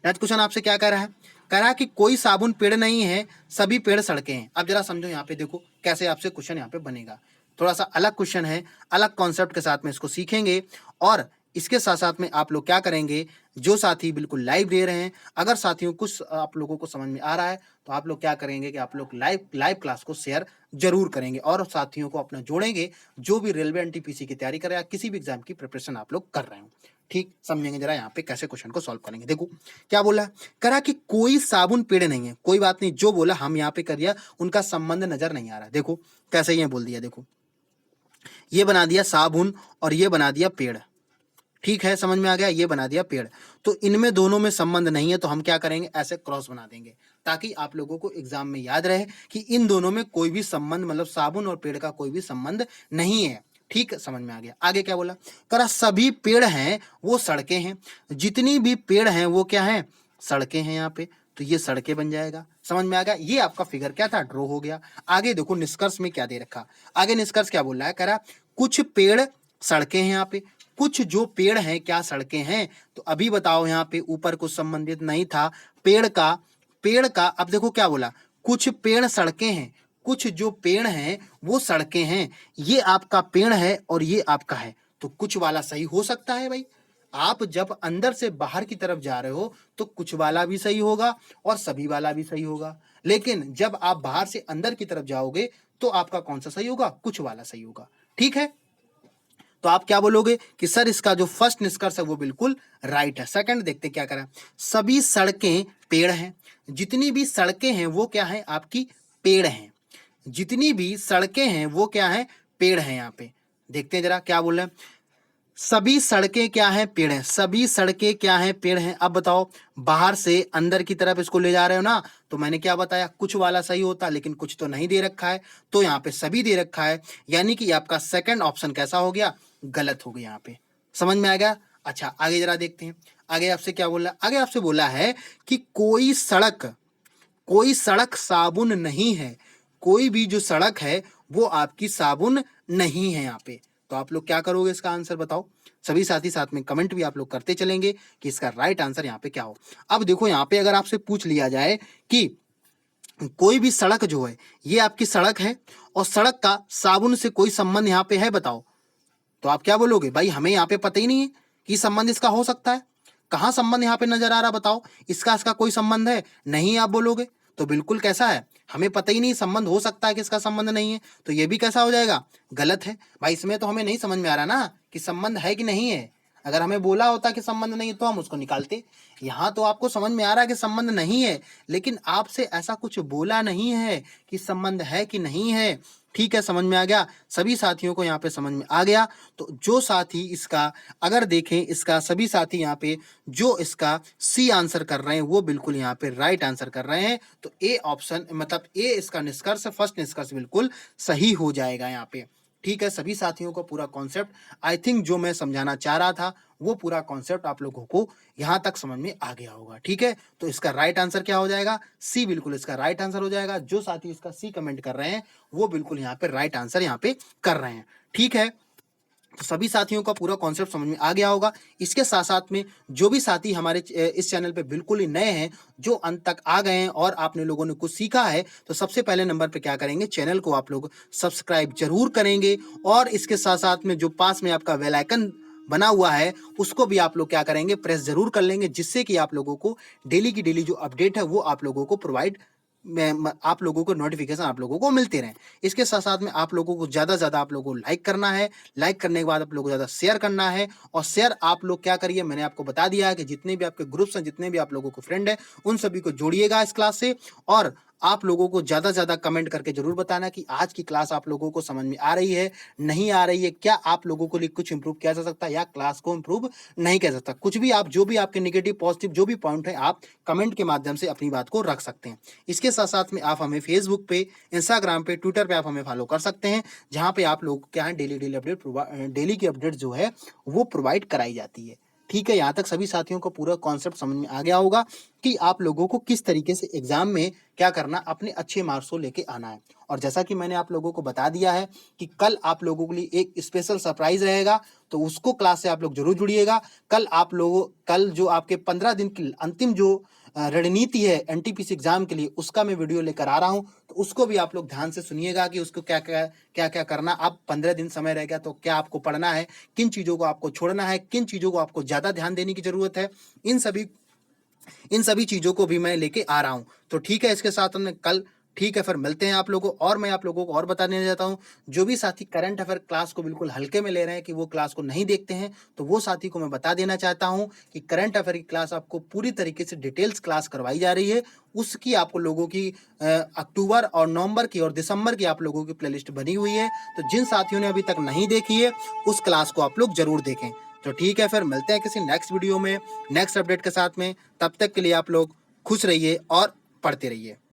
नेक्स्ट क्वेश्चन आपसे क्या कह रहा है, कह रहा है कि कोई साबुन पेड़ नहीं है, सभी पेड़ सड़कें हैं। अब जरा समझो यहाँ पे, देखो कैसे आपसे क्वेश्चन यहाँ पे बनेगा। थोड़ा सा अलग क्वेश्चन है, अलग कॉन्सेप्ट के साथ में इसको सीखेंगे। और इसके साथ साथ में आप लोग क्या करेंगे, जो साथी बिल्कुल लाइव दे रहे हैं, अगर साथियों कुछ आप लोगों को समझ में आ रहा है तो आप लोग क्या करेंगे कि आप लोग लाइव क्लास को शेयर जरूर करेंगे और साथियों को अपना जोड़ेंगे, जो भी रेलवे एनटीपीसी की तैयारी कर रहे हैं या किसी भी एग्जाम की प्रिपरेशन आप लोग कर रहे हो। ठीक, समझेंगे जरा यहाँ पे कैसे क्वेश्चन को सॉल्व करेंगे। देखो क्या बोला, करा कि कोई साबुन पेड़ नहीं है। कोई बात नहीं, जो बोला हम यहाँ पे कर दिया, उनका संबंध नजर नहीं आ रहा। देखो कैसे ये बोल दिया, देखो ये बना दिया साबुन और ये बना दिया पेड़। ठीक है, समझ में आ गया, ये बना दिया पेड़। तो इनमें दोनों में संबंध नहीं है, तो हम क्या करेंगे, ऐसे क्रॉस बना देंगे ताकि आप लोगों को एग्जाम में याद रहे कि इन दोनों में कोई भी संबंध, मतलब साबुन और पेड़ का कोई भी संबंध नहीं है। ठीक, समझ में आ गया। आगे क्या बोला, करा सभी पेड़ हैं वो सड़कें हैं। जितनी भी पेड़ हैं वो क्या है, सड़कें हैं यहाँ पे, तो ये सड़कें बन जाएगा। समझ में आ गया, ये आपका फिगर क्या था, ड्रॉ हो गया। आगे देखो निष्कर्ष में क्या दे रखा, आगे निष्कर्ष क्या बोल रहा है, करा कुछ पेड़ सड़कें हैं यहाँ पे, कुछ जो पेड़ हैं क्या सड़कें हैं। तो अभी बताओ, यहाँ पे ऊपर कुछ संबंधित नहीं था पेड़ का। अब देखो क्या बोला, कुछ पेड़ सड़कें हैं, कुछ जो पेड़ हैं वो सड़कें हैं। ये आपका पेड़ है और ये आपका है, तो कुछ वाला सही हो सकता है भाई। आप जब अंदर से बाहर की तरफ जा रहे हो तो कुछ वाला भी सही होगा और सभी वाला भी सही होगा, लेकिन जब आप बाहर से अंदर की तरफ जाओगे तो आपका कौन सा सही होगा, कुछ वाला सही होगा। ठीक है, तो आप क्या बोलोगे कि सर इसका जो फर्स्ट निष्कर्ष है वो बिल्कुल राइट है। सेकंड देखते क्या करा, सभी सड़कें पेड़ हैं। जितनी भी सड़कें हैं वो क्या है, आपकी पेड़ हैं। जितनी भी सड़कें हैं वो क्या है, पेड़ हैं। यहाँ पे देखते हैं जरा क्या बोल रहे हैं, सभी सड़कें क्या हैं, पेड़ हैं। सभी सड़कें क्या हैं, पेड़ हैं। अब बताओ, बाहर से अंदर की तरफ इसको ले जा रहे हो ना, तो मैंने क्या बताया, कुछ वाला सही होता लेकिन कुछ तो नहीं दे रखा है, तो यहाँ पे सभी दे रखा है, यानी कि आपका सेकंड ऑप्शन कैसा हो गया, गलत हो गया। यहाँ पे समझ में आ गया। अच्छा आगे जरा देखते हैं, आगे आपसे क्या बोला, आगे आपसे बोला है कि कोई सड़क साबुन नहीं है। कोई भी जो सड़क है वो आपकी साबुन नहीं है। यहाँ पे तो आप लोग क्या करोगे, इसका आंसर बताओ। सभी साथी साथ में कमेंट भी आप लोग करते चलेंगे कि इसका राइट आंसर यहाँ पे क्या हो। अब देखो यहाँ पे अगर आपसे पूछ लिया जाए कि कोई भी सड़क जो है ये आपकी सड़क है और सड़क का साबुन से कोई संबंध यहाँ पे है, बताओ, तो आप क्या बोलोगे, भाई हमें यहाँ पे पता ही नहीं है कि संबंध इसका हो सकता है। कहाँ संबंध यहाँ पे नजर आ रहा, बताओ, इसका कोई संबंध है नहीं, आप बोलोगे। तो बिल्कुल कैसा है, हमें पता ही नहीं संबंध हो सकता है कि इसका संबंध नहीं है, तो ये भी कैसा हो जाएगा, गलत है। भाई इसमें तो हमें नहीं समझ में आ रहा ना कि संबंध है कि नहीं है। अगर हमें बोला होता कि संबंध नहीं है तो हम उसको निकालते। यहाँ तो आपको समझ में आ रहा है कि संबंध नहीं है, लेकिन आपसे ऐसा कुछ बोला नहीं है कि संबंध है कि नहीं है। ठीक है, समझ में आ गया, सभी साथियों को यहाँ पे समझ में आ गया। तो जो साथी इसका अगर देखें, इसका सभी साथी यहाँ पे जो इसका सी आंसर कर रहे हैं वो बिल्कुल यहाँ पे राइट आंसर कर रहे हैं। तो ए ऑप्शन मतलब ए इसका निष्कर्ष, फर्स्ट निष्कर्ष बिल्कुल सही हो जाएगा यहाँ पे। ठीक है, सभी साथियों को पूरा कॉन्सेप्ट आई थिंक जो मैं समझाना चाह रहा था वो पूरा कॉन्सेप्ट आप लोगों को यहाँ तक समझ में आ गया होगा। ठीक है, तो इसका राइट आंसर क्या हो जाएगा, सी बिल्कुल इसका राइट आंसर हो जाएगा। जो साथी इसका सी कमेंट कर रहे हैं वो बिल्कुल यहाँ पे राइट आंसर यहाँ पे कर रहे हैं। ठीक है, तो सभी साथियों का पूरा कॉन्सेप्ट समझ में आ गया होगा। इसके साथ साथ में जो भी साथी हमारे इस चैनल पे बिल्कुल ही नए हैं, जो अंत तक आ गए हैं और आपने लोगों ने कुछ सीखा है, तो सबसे पहले नंबर पे क्या करेंगे, चैनल को आप लोग सब्सक्राइब जरूर करेंगे। और इसके साथ साथ में जो पास में आपका बेल आइकन बना हुआ है उसको भी आप लोग क्या करेंगे, प्रेस जरूर कर लेंगे, जिससे कि आप लोगों को डेली की डेली जो अपडेट है वो आप लोगों को प्रोवाइड आप लोगों को नोटिफिकेशन आप लोगों को मिलते रहें। इसके साथ साथ में आप लोगों को ज़्यादा से ज़्यादा आप लोगों को लाइक करना है, लाइक करने के बाद आप लोगों को ज़्यादा शेयर करना है। और शेयर आप लोग क्या करिए, मैंने आपको बता दिया है कि जितने भी आपके ग्रुप्स हैं, जितने भी आप लोगों को फ्रेंड है, उन सभी को जोड़िएगा इस क्लास से। और आप लोगों को ज़्यादा से ज़्यादा कमेंट करके जरूर बताना कि आज की क्लास आप लोगों को समझ में आ रही है, नहीं आ रही है, क्या आप लोगों को लिए कुछ इंप्रूव किया जा सकता है या क्लास को इंप्रूव नहीं किया जा सकता। कुछ भी आप जो भी आपके नेगेटिव पॉजिटिव जो भी पॉइंट है आप कमेंट के माध्यम से अपनी बात को रख सकते हैं। इसके साथ साथ में आप हमें फेसबुक पे, इंस्टाग्राम पे, ट्विटर पे आप हमें फॉलो कर सकते हैं, जहाँ पे आप लोग क्या है डेली की अपडेट जो है वो प्रोवाइड कराई जाती है। ठीक है, यहाँ तक सभी साथियों को पूरा कॉन्सेप्ट समझ में आ गया होगा कि आप लोगों को किस तरीके से एग्जाम में क्या करना, अपने अच्छे मार्क्स को लेके आना है। और जैसा कि मैंने आप लोगों को बता दिया है कि कल आप लोगों के लिए एक स्पेशल सरप्राइज रहेगा, तो उसको क्लास से आप लोग जरूर जुड़िएगा। कल जो आपके 15 दिन की अंतिम जो रणनीति है एनटीपीसी एग्जाम के लिए, उसका मैं वीडियो लेकर आ रहा हूं, तो उसको भी आप लोग ध्यान से सुनिएगा कि उसको क्या क्या करना। अब 15 दिन समय रह गया, तो क्या आपको पढ़ना है, किन चीजों को आपको छोड़ना है, किन चीजों को आपको ज्यादा ध्यान देने की जरूरत है, इन सभी चीजों को भी मैं लेके आ रहा हूं। तो ठीक है, इसके साथ हमने कल, ठीक है, फिर मिलते हैं आप लोगों को। और मैं आप लोगों को और बताने जाता हूं, जो भी साथी करंट अफेयर क्लास को बिल्कुल हल्के में ले रहे हैं कि वो क्लास को नहीं देखते हैं, तो वो साथी को मैं बता देना चाहता हूं कि करंट अफेयर की क्लास आपको पूरी तरीके से डिटेल्स क्लास करवाई जा रही है। उसकी आपको लोगों की अक्टूबर और नवंबर की और दिसंबर की आप लोगों की प्लेलिस्ट बनी हुई है। तो जिन साथियों ने अभी तक नहीं देखी है उस क्लास को आप लोग जरूर देखें। तो ठीक है, फिर मिलते हैं किसी नेक्स्ट वीडियो में नेक्स्ट अपडेट के साथ में। तब तक के लिए आप लोग खुश रहिए और पढ़ते रहिए।